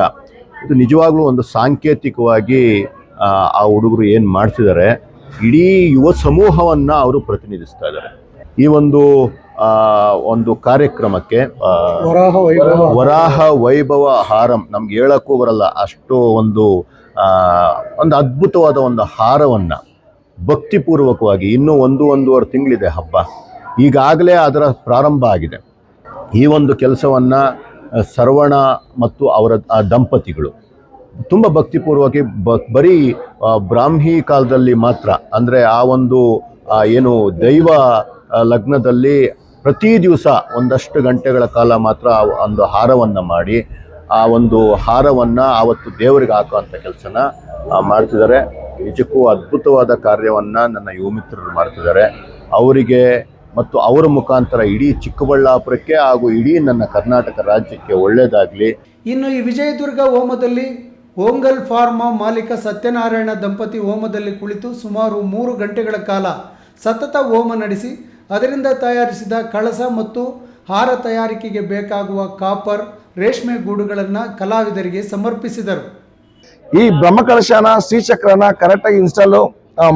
ಇದು ನಿಜವಾಗ್ಲೂ ಒಂದು ಸಾಂಕೇತಿಕವಾಗಿ ಆ ಹುಡುಗರು ಏನು ಮಾಡ್ತಿದ್ದಾರೆ, ಇಡೀ ಯುವ ಸಮೂಹವನ್ನು ಅವರು ಪ್ರತಿನಿಧಿಸ್ತಾ ಇದ್ದಾರೆ. ಈ ಒಂದು ಕಾರ್ಯಕ್ರಮಕ್ಕೆ ವರಾಹ ವೈಭವ ಹಾರಂ ನಮ್ಗೆ ಹೇಳಕ್ಕೂ ಬರಲ್ಲ, ಅಷ್ಟು ಒಂದು ಅದ್ಭುತವಾದ ಒಂದು ಹಾರವನ್ನು ಭಕ್ತಿಪೂರ್ವಕವಾಗಿ ಇನ್ನೂ 1-1.5 ತಿಂಗಳಿದೆ ಹಬ್ಬ, ಈಗಾಗಲೇ ಅದರ ಪ್ರಾರಂಭ ಆಗಿದೆ. ಈ ಒಂದು ಕೆಲಸವನ್ನು ಸರ್ವಣ ಮತ್ತು ಅವರ ದಂಪತಿಗಳು ತುಂಬ ಭಕ್ತಿಪೂರ್ವಕವಾಗಿ ಬರೀ ಬ್ರಾಹ್ಮಿ ಕಾಲದಲ್ಲಿ ಮಾತ್ರ, ಅಂದರೆ ಆ ಒಂದು ಏನು ದೈವ ಲಗ್ನದಲ್ಲಿ ಪ್ರತಿ ದಿವಸ ಒಂದಷ್ಟು ಗಂಟೆಗಳ ಕಾಲ ಮಾತ್ರ ಒಂದು ಹಾರವನ್ನು ಮಾಡಿ ಆ ಒಂದು ಹಾರವನ್ನು ಆವತ್ತು ದೇವರಿಗೆ ಹಾಕುವಂಥ ಕೆಲಸನ ಮಾಡ್ತಿದ್ದಾರೆ. ನಿಜಕ್ಕೂ ಅದ್ಭುತವಾದ ಕಾರ್ಯವನ್ನು ನನ್ನ ಯುವ ಮಿತ್ರರು ಮಾಡ್ತಿದ್ದಾರೆ. ಅವರಿಗೆ ಮತ್ತು ಅವರ ಮುಖಾಂತರ ಇಡೀ ಚಿಕ್ಕಬಳ್ಳಾಪುರಕ್ಕೆ ಹಾಗೂ ಇಡೀ ನನ್ನ ಕರ್ನಾಟಕ ರಾಜ್ಯಕ್ಕೆ ಒಳ್ಳೆಯದಾಗಲಿ. ಇನ್ನು ಈ ವಿಜಯದುರ್ಗ ಹೋಮದಲ್ಲಿ ಓಂಗಲ್ ಫಾರ್ಮಾ ಮಾಲೀಕ ಸತ್ಯನಾರಾಯಣ ದಂಪತಿ ಹೋಮದಲ್ಲಿ ಕುಳಿತು ಸುಮಾರು 3 ಗಂಟೆಗಳ ಕಾಲ ಸತತ ಹೋಮ ನಡೆಸಿ ಅದರಿಂದ ತಯಾರಿಸಿದ ಕಳಸ ಮತ್ತು ಹಾರ ತಯಾರಿಕೆಗೆ ಬೇಕಾಗುವ ಕಾಪರ್ ರೇಷ್ಮೆ ಗೂಡುಗಳನ್ನು ಕಲಾವಿದರಿಗೆ ಸಮರ್ಪಿಸಿದರು. ಈ ಬ್ರಹ್ಮಕಲಶನ ಶ್ರೀಚಕ್ರನ ಕರೆಕ್ಟಾಗಿ ಇನ್ಸ್ಟಾಲು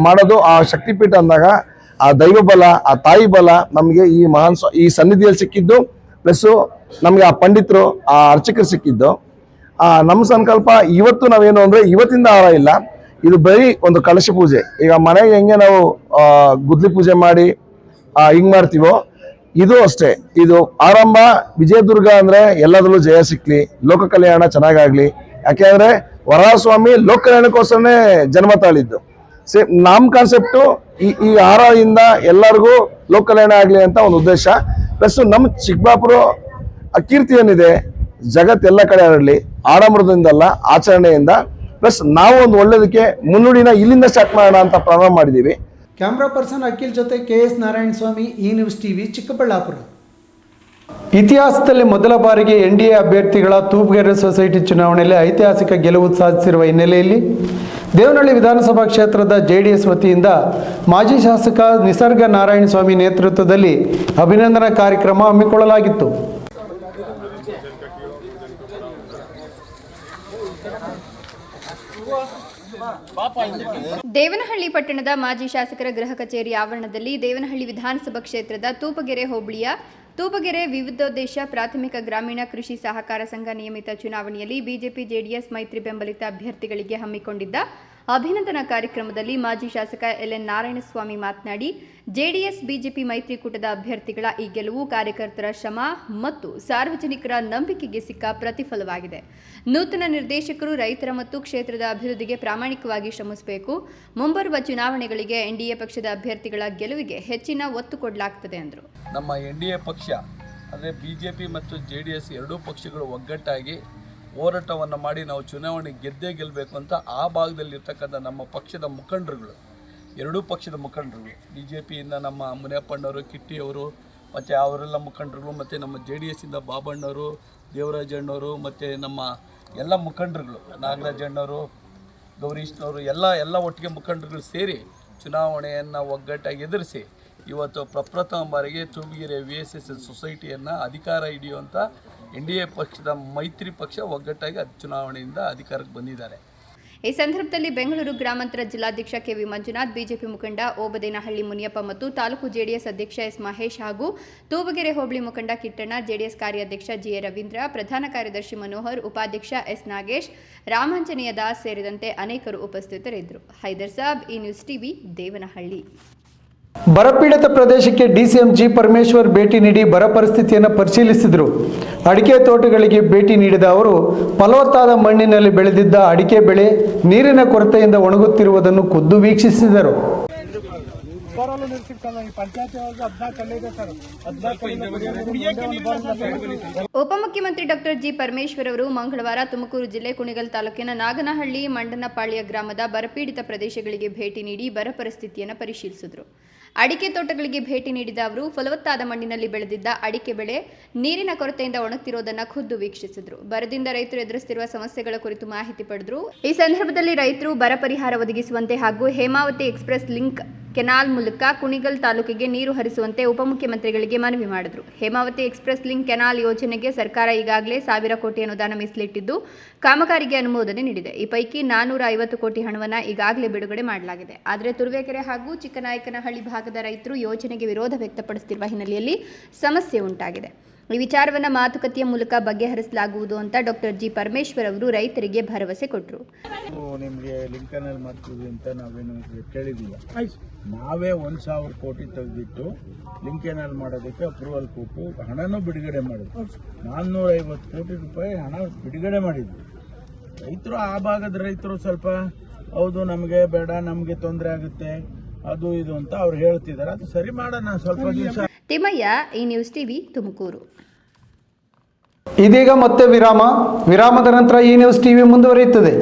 ಮಾಡೋದು ಆ ಶಕ್ತಿಪೀಠ ಅಂದಾಗ ಆ ದೈವ ಬಲ, ಆ ತಾಯಿ ಬಲ ನಮಗೆ ಈ ಸನ್ನಿಧಿಯಲ್ಲಿ ಸಿಕ್ಕಿದ್ದು, ಪ್ಲಸ್ಸು ನಮಗೆ ಆ ಪಂಡಿತರು, ಆ ಅರ್ಚಕರು ಸಿಕ್ಕಿದ್ದು. ನಮ್ಮ ಸಂಕಲ್ಪ ಇವತ್ತು ನಾವೇನು ಅಂದರೆ ಇವತ್ತಿಂದ ಹಾರ ಇಲ್ಲ, ಇದು ಬರೀ ಒಂದು ಕಲಶ ಪೂಜೆ. ಈಗ ಮನೆಗೆ ಹೆಂಗೆ ನಾವು ಗುದ್ಲಿ ಪೂಜೆ ಮಾಡಿ ಹಿಂಗೆ ಮಾಡ್ತೀವೋ ಇದು ಅಷ್ಟೇ. ಇದು ಆರಂಭ ವಿಜಯದುರ್ಗ ಅಂದರೆ ಎಲ್ಲದರಲ್ಲೂ ಜಯ ಸಿಕ್ಕಲಿ, ಲೋಕ ಕಲ್ಯಾಣ ಚೆನ್ನಾಗಾಗಲಿ. ಯಾಕೆಂದರೆ ವರಹಾಸ್ವಾಮಿ ಲೋಕ ಕಲ್ಯಾಣಕ್ಕೋಸ್ಕರನೇ ಜನ್ಮ ತಾಳಿದ್ದು. ನಮ್ಮ ಕಾನ್ಸೆಪ್ಟು ಈ ಹಾರದಿಂದ ಎಲ್ಲರಿಗೂ ಲೋಕ ಕಲ್ಯಾಣ ಆಗಲಿ ಅಂತ ಒಂದು ಉದ್ದೇಶ. ಪ್ಲಸ್ ನಮ್ಮ ಚಿಕ್ಕಬಳ್ಳಾಪುರ ಕೀರ್ತಿ ಏನಿದೆ ಜಗತ್ತೆಲ್ಲ ಕಡೆ ಹರಡಲಿ, ಆಡಂಬರದಿಂದಲ್ಲ ಆಚರಣೆಯಿಂದ. ಪ್ಲಸ್ ನಾವು ಒಂದು ಒಳ್ಳೇದಕ್ಕೆ ಮುನ್ನುಡಿನ ಇಲ್ಲಿಂದ ಸ್ಟಾರ್ಟ್ ಮಾಡೋಣ ಅಂತ ಪ್ರಾರಂಭ ಮಾಡಿದ್ದೀವಿ. ಕ್ಯಾಮ್ರಾ ಪರ್ಸನ್ ಅಖಿಲ್ ಜೊತೆ KS ನಾರಾಯಣ ಸ್ವಾಮಿ, ಈ ನ್ಯೂಸ್ TV, ಚಿಕ್ಕಬಳ್ಳಾಪುರ. ಇತಿಹಾಸದಲ್ಲಿ ಮೊದಲ ಬಾರಿಗೆ NDA ಅಭ್ಯರ್ಥಿಗಳ ತೂಪುಗೆರೆ ಸೊಸೈಟಿ ಚುನಾವಣೆಯಲ್ಲಿ ಐತಿಹಾಸಿಕ ಗೆಲುವು ಸಾಧಿಸಿರುವ ಹಿನ್ನೆಲೆಯಲ್ಲಿ ದೇವನಹಳ್ಳಿ ವಿಧಾನಸಭಾ ಕ್ಷೇತ್ರದ JDS ವತಿಯಿಂದ ಮಾಜಿ ಶಾಸಕ ನಿಸರ್ಗ ನಾರಾಯಣ ಸ್ವಾಮಿ ನೇತೃತ್ವದಲ್ಲಿ ಅಭಿನಂದನಾ ಕಾರ್ಯಕ್ರಮ ಹಮ್ಮಿಕೊಳ್ಳಲಾಗಿತ್ತು. ದೇವನಹಳ್ಳಿ ಪಟ್ಟಣದ ಮಾಜಿ ಶಾಸಕರ ಗೃಹ ಕಚೇರಿ ಆವರಣದಲ್ಲಿ ದೇವನಹಳ್ಳಿ ವಿಧಾನಸಭಾ ಕ್ಷೇತ್ರದ ತೂಪಗೆರೆ ಹೋಬಳಿಯ ತೂಪಗೆರೆ ವಿವಿಧೋದ್ದೇಶ ಪ್ರಾಥಮಿಕ ಗ್ರಾಮೀಣ ಕೃಷಿ ಸಹಕಾರ ಸಂಘ ನಿಯಮಿತ ಚುನಾವಣೆಯಲ್ಲಿ ಬಿಜೆಪಿ ಜೆಡಿಎಸ್ ಮೈತ್ರಿ ಬೆಂಬಲಿತ ಅಭ್ಯರ್ಥಿಗಳಿಗೆ ಹಮ್ಮಿಕೊಂಡಿದ್ದ ಅಭಿನಂದನಾ ಕಾರ್ಯಕ್ರಮದಲ್ಲಿ ಮಾಜಿ ಶಾಸಕ LN ನಾರಾಯಣಸ್ವಾಮಿ ಮಾತನಾಡಿ, ಜೆಡಿಎಸ್ ಬಿಜೆಪಿ ಮೈತ್ರಿಕೂಟದ ಅಭ್ಯರ್ಥಿಗಳ ಈ ಗೆಲುವು ಕಾರ್ಯಕರ್ತರ ಶ್ರಮ ಮತ್ತು ಸಾರ್ವಜನಿಕರ ನಂಬಿಕೆಗೆ ಸಿಕ್ಕ ಪ್ರತಿಫಲವಾಗಿದೆ. ನೂತನ ನಿರ್ದೇಶಕರು ರೈತರ ಮತ್ತು ಕ್ಷೇತ್ರದ ಅಭಿವೃದ್ಧಿಗೆ ಪ್ರಾಮಾಣಿಕವಾಗಿ ಶ್ರಮಿಸಬೇಕು. ಮುಂಬರುವ ಚುನಾವಣೆಗಳಿಗೆ NDA ಪಕ್ಷದ ಅಭ್ಯರ್ಥಿಗಳ ಗೆಲುವಿಗೆ ಹೆಚ್ಚಿನ ಒತ್ತು ಕೊಡಲಾಗುತ್ತದೆ ಎಂದರು. ನಮ್ಮ NDA ಪಕ್ಷ ಅಂದರೆ ಬಿಜೆಪಿ ಮತ್ತು JDS ಎರಡೂ ಪಕ್ಷಗಳು ಒಗ್ಗಟ್ಟಾಗಿ ಹೋರಾಟವನ್ನು ಮಾಡಿ ನಾವು ಚುನಾವಣೆ ಗೆಲ್ಲಬೇಕು ಅಂತ ಆ ಭಾಗದಲ್ಲಿರ್ತಕ್ಕಂಥ ನಮ್ಮ ಪಕ್ಷದ ಮುಖಂಡರುಗಳು, ಎರಡೂ ಪಕ್ಷದ ಮುಖಂಡರುಗಳು, BJPಯಿಂದ ನಮ್ಮ ಮುನಿಯಪ್ಪಣ್ಣವರು, ಕಿಟ್ಟಿಯವರು ಮತ್ತು ಅವರೆಲ್ಲ ಮುಖಂಡರುಗಳು, ಮತ್ತು ನಮ್ಮ JDSಯಿಂದ ಬಾಬಣ್ಣವರು, ದೇವರಾಜಣ್ಣವರು ಮತ್ತು ನಮ್ಮ ಎಲ್ಲ ಮುಖಂಡರುಗಳು, ನಾಗರಾಜಣ್ಣವರು, ಗೌರೀಶ್ನವರು ಎಲ್ಲ ಒಟ್ಟಿಗೆ ಮುಖಂಡರುಗಳು ಸೇರಿ ಚುನಾವಣೆಯನ್ನು ಒಗ್ಗಟ್ಟಾಗಿ ಎದುರಿಸಿ ಇವತ್ತು ಪ್ರಪ್ರಥಮ ಬಾರಿಗೆ ತೂಬಿಗೆರೆ VSS ಸೊಸೈಟಿಯನ್ನು ಅಧಿಕಾರ ಹಿಡಿಯುವಂಥ NDA ಪಕ್ಷದ ಮೈತ್ರಿ ಪಕ್ಷ ಒಗ್ಗಟ್ಟಾಗಿ ಚುನಾವಣೆಯಿಂದ ಅಧಿಕಾರಕ್ಕೆ ಬಂದಿದ್ದಾರೆ. ಈ ಸಂದರ್ಭದಲ್ಲಿ ಬೆಂಗಳೂರು ಗ್ರಾಮಾಂತರ ಜಿಲ್ಲಾಧ್ಯಕ್ಷ KV ಮಂಜುನಾಥ್, ಬಿಜೆಪಿ ಮುಖಂಡ ಓಬದೇನಹಳ್ಳಿ ಮುನಿಯಪ್ಪ ಮತ್ತು ತಾಲೂಕು JDS ಅಧ್ಯಕ್ಷ S ಮಹೇಶ್ ಹಾಗೂ ತೂಬಗೆರೆ ಹೋಬಳಿ ಮುಖಂಡ ಕಿಟ್ಟಣ್ಣ, JDS ಕಾರ್ಯಾಧ್ಯಕ್ಷ GA ರವೀಂದ್ರ, ಪ್ರಧಾನ ಕಾರ್ಯದರ್ಶಿ ಮನೋಹರ್, ಉಪಾಧ್ಯಕ್ಷ S ನಾಗೇಶ್, ರಾಮಾಂಜನೇಯ ದಾಸ್ ಸೇರಿದಂತೆ ಅನೇಕರು ಉಪಸ್ಥಿತರಿದ್ದರು. ಹೈದರ್ ಸಾಬ್, ಈ ನ್ಯೂಸ್ ಟಿವಿ, ದೇವನಹಳ್ಳಿ. ಬರಪೀಡಿತ ಪ್ರದೇಶಕ್ಕೆ DCM G ಪರಮೇಶ್ವರ್ ಭೇಟಿ ನೀಡಿ ಬರ ಪರಿಸ್ಥಿತಿಯನ್ನು ಪರಿಶೀಲಿಸಿದರು. ಅಡಿಕೆ ತೋಟಗಳಿಗೆ ಭೇಟಿ ನೀಡಿದ ಅವರು ಫಲವತ್ತಾದ ಮಣ್ಣಿನಲ್ಲಿ ಬೆಳೆದಿದ್ದ ಅಡಿಕೆ ಬೆಳೆ ನೀರಿನ ಕೊರತೆಯಿಂದ ಒಣಗುತ್ತಿರುವುದನ್ನು ಖುದ್ದು ವೀಕ್ಷಿಸಿದರು. ಉಪಮುಖ್ಯಮಂತ್ರಿ ಡಾಕ್ಟರ್ G ಪರಮೇಶ್ವರ್ ಅವರು ಮಂಗಳವಾರ ತುಮಕೂರು ಜಿಲ್ಲೆ ಕುಣಿಗಲ್ ತಾಲೂಕಿನ ನಾಗನಹಳ್ಳಿ ಮಂಡನಪಾಳ್ಯ ಗ್ರಾಮದ ಬರಪೀಡಿತ ಪ್ರದೇಶಗಳಿಗೆ ಭೇಟಿ ನೀಡಿ ಬರ ಪರಿಸ್ಥಿತಿಯನ್ನು ಪರಿಶೀಲಿಸಿದರು. ಅಡಿಕೆ ತೋಟಗಳಿಗೆ ಭೇಟಿ ನೀಡಿದ ಅವರು ಫಲವತ್ತಾದ ಮಣ್ಣಿನಲ್ಲಿ ಬೆಳೆದಿದ್ದ ಅಡಿಕೆ ಬೆಳೆ ನೀರಿನ ಕೊರತೆಯಿಂದ ಒಣಗುತ್ತಿರುವುದನ್ನು ಖುದ್ದು ವೀಕ್ಷಿಸಿದರು. ಬರದಿಂದ ರೈತರು ಎದುರಿಸುತ್ತಿರುವ ಸಮಸ್ಯೆಗಳ ಕುರಿತು ಮಾಹಿತಿ ಪಡೆದರು. ಈ ಸಂದರ್ಭದಲ್ಲಿ ರೈತರು ಬರ ಪರಿಹಾರ ಒದಗಿಸುವಂತೆ ಹಾಗೂ ಹೇಮಾವತಿ ಎಕ್ಸ್ಪ್ರೆಸ್ ಲಿಂಕ್ ಕೆನಾಲ್ ಮೂಲಕ ಕುಣಿಗಲ್ ತಾಲೂಕಿಗೆ ನೀರು ಹರಿಸುವಂತೆ ಉಪಮುಖ್ಯಮಂತ್ರಿಗಳಿಗೆ ಮನವಿ ಮಾಡಿದರು. ಹೇಮಾವತಿ ಎಕ್ಸ್ಪ್ರೆಸ್ ಲಿಂಕ್ ಕೆನಾಲ್ ಯೋಜನೆಗೆ ಸರ್ಕಾರ ಈಗಾಗಲೇ 1000 ಕೋಟಿ ಅನುದಾನ ಮೀಸಲಿಟ್ಟಿದ್ದು ಕಾಮಗಾರಿಗೆ ಅನುಮೋದನೆ ನೀಡಿದೆ. ಈ ಪೈಕಿ 450 ಕೋಟಿ ಹಣವನ್ನು ಈಗಾಗಲೇ ಬಿಡುಗಡೆ ಮಾಡಲಾಗಿದೆ. ಆದರೆ ತುರುವೇಕೆರೆ ಹಾಗೂ ಚಿಕ್ಕನಾಯಕನಹಳ್ಳಿ ಭಾಗದ ರೈತರು ಯೋಜನೆಗೆ ವಿರೋಧ ವ್ಯಕ್ತಪಡಿಸುತ್ತಿರುವ ಹಿನ್ನೆಲೆಯಲ್ಲಿ ಸಮಸ್ಯೆ ಉಂಟಾಗಿದೆ. ಈ ವಿಚಾರವನ್ನು ಮಾತುಕತೆಯ ಮೂಲಕ ಬಗೆಹರಿಸಲಾಗುವುದು ಅಂತ ಡಾಕ್ಟರ್ G ಪರಮೇಶ್ವರ್ ಅವರು ರೈತರಿಗೆ ಭರವಸೆ ಕೊಟ್ಟರು. ನಿಮಗೆ ಲಿಂಕನಲ್ಲಿ ಮಾಡ್ತೀವಿ ಅಂತ ನಾವೇನು ಕೇಳಿದಿಲ್ಲ. ನಾವೇ 1000 ಕೋಟಿ ತೆಗೆದಿಟ್ಟು ಲಿಂಕೇನಲ್ ಮಾಡೋದಕ್ಕೆ ಅಪ್ರೂವಲ್ ಕೊಟ್ಟು ಹಣನೂ ಬಿಡುಗಡೆ ಮಾಡಿದ್ವಿ. 450 ಕೋಟಿ ರೂಪಾಯಿ ಹಣ ಬಿಡುಗಡೆ ಮಾಡಿದ್ವಿ. ರೈತರು ಆ ಭಾಗದ ರೈತರು ಸ್ವಲ್ಪ ಹೌದು ನಮಗೆ ಬೇಡ, ನಮಗೆ ತೊಂದರೆ ಆಗುತ್ತೆ, ಅದು ಇದು ಅಂತ ಅವ್ರು ಹೇಳ್ತಿದ್ದಾರೆ. ಅದು ಸರಿ ಮಾಡೋಣ ಸ್ವಲ್ಪ ದಿವಸ. ತಿಮ್ಮಯ್ಯ, ಈ ನ್ಯೂಸ್ ಟಿವಿ, ತುಮಕೂರು. ಇದೀಗ ಮತ್ತೆ ವಿರಾಮದ ನಂತರ ಈ ನ್ಯೂಸ್ ಟಿವಿ ಮುಂದುವರಿಯುತ್ತದೆ.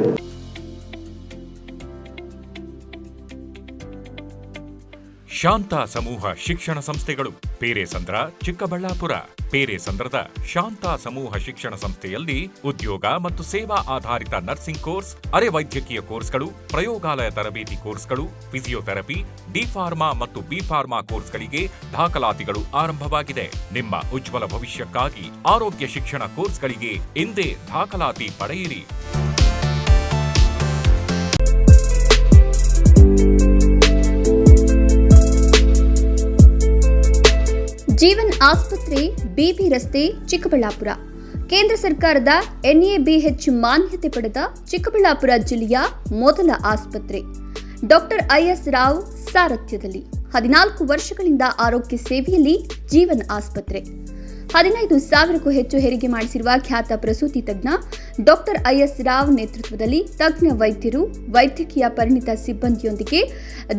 ಶಾಂತ ಸಮೂಹ ಶಿಕ್ಷಣ ಸಂಸ್ಥೆಗಳು ಪೇರೆಸಂದ್ರ, ಚಿಕ್ಕಬಳ್ಳಾಪುರ. ಪೇರೆಸಂದ್ರದ ಶಾಂತ ಸಮೂಹ ಶಿಕ್ಷಣ ಸಂಸ್ಥೆಯಲ್ಲಿ ಉದ್ಯೋಗ ಮತ್ತು ಸೇವಾ ಆಧಾರಿತ ನರ್ಸಿಂಗ್ ಕೋರ್ಸ್, ಅರೆ ವೈದ್ಯಕೀಯ ಕೋರ್ಸ್ಗಳು, ಪ್ರಯೋಗಾಲಯ ತರಬೇತಿ ಕೋರ್ಸ್ಗಳು, ಫಿಸಿಯೋಥೆರಪಿ, ಡಿ-ಫಾರ್ಮಾ ಮತ್ತು ಬಿ-ಫಾರ್ಮಾ ಕೋರ್ಸ್ಗಳಿಗೆ ದಾಖಲಾತಿಗಳು ಆರಂಭವಾಗಿದೆ. ನಿಮ್ಮ ಉಜ್ವಲ ಭವಿಷ್ಯಕ್ಕಾಗಿ ಆರೋಗ್ಯ ಶಿಕ್ಷಣ ಕೋರ್ಸ್ಗಳಿಗೆ ಇಂದೇ ದಾಖಲಾತಿ ಪಡೆಯಿರಿ. ಜೀವನ್ ಆಸ್ಪತ್ರೆ, BB ರಸ್ತೆ, ಚಿಕ್ಕಬಳ್ಳಾಪುರ. ಕೇಂದ್ರ ಸರ್ಕಾರದ NABH ಮಾನ್ಯತೆ ಪಡೆದ ಚಿಕ್ಕಬಳ್ಳಾಪುರ ಜಿಲ್ಲೆಯ ಮೊದಲ ಆಸ್ಪತ್ರೆ. ಡಾಕ್ಟರ್ IS ರಾವ್ ಸಾರಥ್ಯದಲ್ಲಿ 14 ವರ್ಷಗಳಿಂದ ಆರೋಗ್ಯ ಸೇವೆಯಲ್ಲಿ ಜೀವನ್ ಆಸ್ಪತ್ರೆ. 15,000ಕ್ಕೂ ಹೆಚ್ಚು ಹೆರಿಗೆ ಮಾಡಿಸಿರುವ ಖ್ಯಾತ ಪ್ರಸೂತಿ ತಜ್ಞ ಡಾಕ್ಟರ್ IS ರಾವ್ ನೇತೃತ್ವದಲ್ಲಿ ತಜ್ಞ ವೈದ್ಯರು, ವೈದ್ಯಕೀಯ ಪರಿಣಿತ ಸಿಬ್ಬಂದಿಯೊಂದಿಗೆ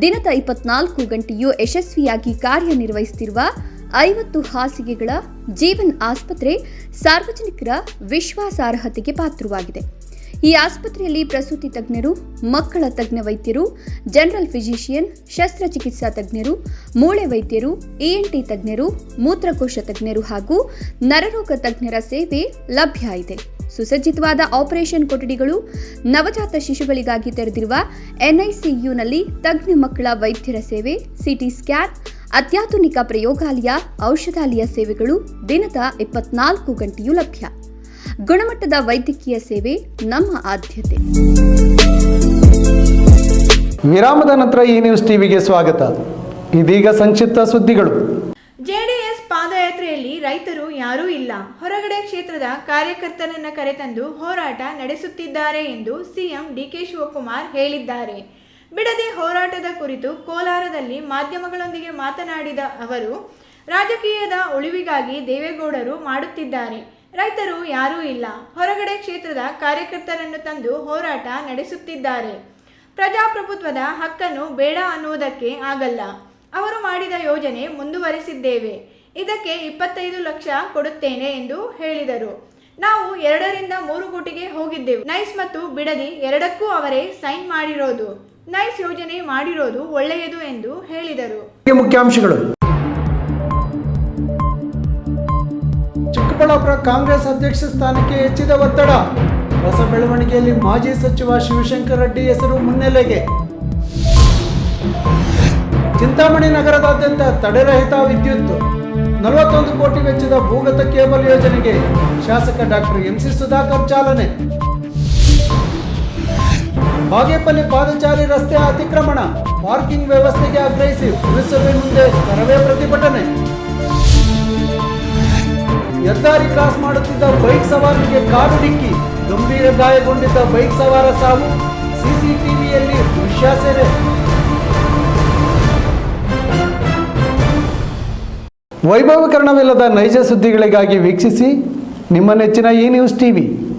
ದಿನದ 24 ಗಂಟೆಯೂ ಯಶಸ್ವಿಯಾಗಿ ಕಾರ್ಯನಿರ್ವಹಿಸುತ್ತಿರುವ 50 ಹಾಸಿಗೆಗಳ ಜೀವನ್ ಆಸ್ಪತ್ರೆ ಸಾರ್ವಜನಿಕರ ವಿಶ್ವಾಸಾರ್ಹತೆಗೆ ಪಾತ್ರವಾಗಿದೆ. ಈ ಆಸ್ಪತ್ರೆಯಲ್ಲಿ ಪ್ರಸೂತಿ ತಜ್ಞರು, ಮಕ್ಕಳ ತಜ್ಞ ವೈದ್ಯರು, ಜನರಲ್ ಫಿಸಿಷಿಯನ್, ಶಸ್ತ್ರಚಿಕಿತ್ಸಾ ತಜ್ಞರು, ಮೂಳೆ ವೈದ್ಯರು, ENT ತಜ್ಞರು, ಮೂತ್ರಕೋಶ ತಜ್ಞರು ಹಾಗೂ ನರರೋಗ ತಜ್ಞರ ಸೇವೆ ಲಭ್ಯ ಇದೆ. ಸುಸಜ್ಜಿತವಾದ ಆಪರೇಷನ್ ಕೊಠಡಿಗಳು, ನವಜಾತ ಶಿಶುಗಳಿಗಾಗಿ ತೆರೆದಿರುವ NICUನಲ್ಲಿ ತಜ್ಞ ಮಕ್ಕಳ ವೈದ್ಯರ ಸೇವೆ, CT ಸ್ಕ್ಯಾನ್, ಅತ್ಯಾಧುನಿಕ ಪ್ರಯೋಗಾಲಯ, ಔಷಧಾಲಯ ಸೇವೆಗಳು ದಿನದ 24 ಗಂಟೆಯೂ ಲಭ್ಯ. ಗುಣಮಟ್ಟದ ವೈದ್ಯಕೀಯ ಸೇವೆ ನಮ್ಮ ಆದ್ಯತೆ. ವಿರಾಮದ ನಂತರ ಈ ನ್ಯೂಸ್ ಟಿವಿಗೆ ಸ್ವಾಗತ. ಇದೀಗ ಸಂಕ್ಷಿಪ್ತ ಸುದ್ದಿಗಳು. JDS ಪಾದಯಾತ್ರೆಯಲ್ಲಿ ರೈತರು ಯಾರೂ ಇಲ್ಲ. ಹೊರಗಡೆ ಕ್ಷೇತ್ರದ ಕಾರ್ಯಕರ್ತರನ್ನು ಕರೆತಂದು ಹೋರಾಟ ನಡೆಸುತ್ತಿದ್ದಾರೆ ಎಂದು CM DK ಶಿವಕುಮಾರ್ ಹೇಳಿದ್ದಾರೆ. ಬಿಡದೆ ಹೋರಾಟದ ಕುರಿತು ಕೋಲಾರದಲ್ಲಿ ಮಾಧ್ಯಮಗಳೊಂದಿಗೆ ಮಾತನಾಡಿದ ಅವರು, ರಾಜಕೀಯದ ಉಳಿವಿಗಾಗಿ ದೇವೇಗೌಡರು ಮಾಡುತ್ತಿದ್ದಾರೆ. ರೈತರು ಯಾರೂ ಇಲ್ಲ. ಹೊರಗಡೆ ಕ್ಷೇತ್ರದ ಕಾರ್ಯಕರ್ತರನ್ನು ತಂದು ಹೋರಾಟ ನಡೆಸುತ್ತಿದ್ದಾರೆ. ಪ್ರಜಾಪ್ರಭುತ್ವದ ಹಕ್ಕನ್ನು ಬೇಡ ಅನ್ನುವುದಕ್ಕೆ ಆಗಲ್ಲ. ಅವರು ಮಾಡಿದ ಯೋಜನೆ ಮುಂದುವರಿಸಿದ್ದೇವೆ. ಇದಕ್ಕೆ 25 ಲಕ್ಷ ಕೊಡುತ್ತೇನೆ ಎಂದು ಹೇಳಿದರು. ನಾವು 2 ರಿಂದ 3 ಕೋಟಿಗೆ ಹೋಗಿದ್ದೆವು. ನೈಸ್ ಮತ್ತು ಬಿಡದಿ ಎರಡಕ್ಕೂ ಅವರೇ ಸೈನ್ ಮಾಡಿರೋದು. ನೈಸ್ ಯೋಜನೆ ಮಾಡಿರೋದು ಒಳ್ಳೆಯದು ಎಂದು ಹೇಳಿದರು. ಮುಖ್ಯಾಂಶಗಳು. ಚಿಕ್ಕಬಳ್ಳಾಪುರ ಕಾಂಗ್ರೆಸ್ ಅಧ್ಯಕ್ಷ ಸ್ಥಾನಕ್ಕೆ ಹೆಚ್ಚಿದ ಒತ್ತಡ. ಹೊಸ ಬೆಳವಣಿಗೆಯಲ್ಲಿ ಮಾಜಿ ಸಚಿವ ಶಿವಶಂಕರ ರೆಡ್ಡಿ ಹೆಸರು ಮುನ್ನೆಲೆಗೆ. ಚಿಂತಾಮಣಿ ನಗರದಾದ್ಯಂತ ತಡೆರಹಿತ ವಿದ್ಯುತ್. 41 ಕೋಟಿ ವೆಚ್ಚದ ಭೂಗತ ಕೇಬಲ್ ಯೋಜನೆಗೆ ಶಾಸಕ ಡಾಕ್ಟರ್ ಎಂಸಿ ಸುಧಾಕರ್ ಚಾಲನೆ. ಬಾಗೇಪಲ್ಲಿ ಪಾದಚಾರಿ ರಸ್ತೆ ಅತಿಕ್ರಮಣ, ಪಾರ್ಕಿಂಗ್ ವ್ಯವಸ್ಥೆಗೆ ಆಗ್ರಹಿಸಿ ಪುರಸಭೆ ಮುಂದೆ ಕರವೇ ಪ್ರತಿಭಟನೆ. ಹೆದ್ದಾರಿ ಕ್ರಾಸ್ ಮಾಡುತ್ತಿದ್ದ ಬೈಕ್ ಸವಾರನಿಗೆ ಕಾರು ಡಿಕ್ಕಿ, ಗಂಭೀರ ಗಾಯಗೊಂಡಿದ್ದ ಬೈಕ್ ಸವಾರ ಸಾವು, ಸಿಸಿಟಿವಿಯಲ್ಲಿ ದೃಶ್ಯ ಸೆರೆ. ವೈಭವೀಕರಣವಿಲ್ಲದ ನೈಜ ಸುದ್ದಿಗಳಿಗಾಗಿ ವೀಕ್ಷಿಸಿ ನಿಮ್ಮ ನೆಚ್ಚಿನ ಈ ನ್ಯೂಸ್ ಟಿವಿ.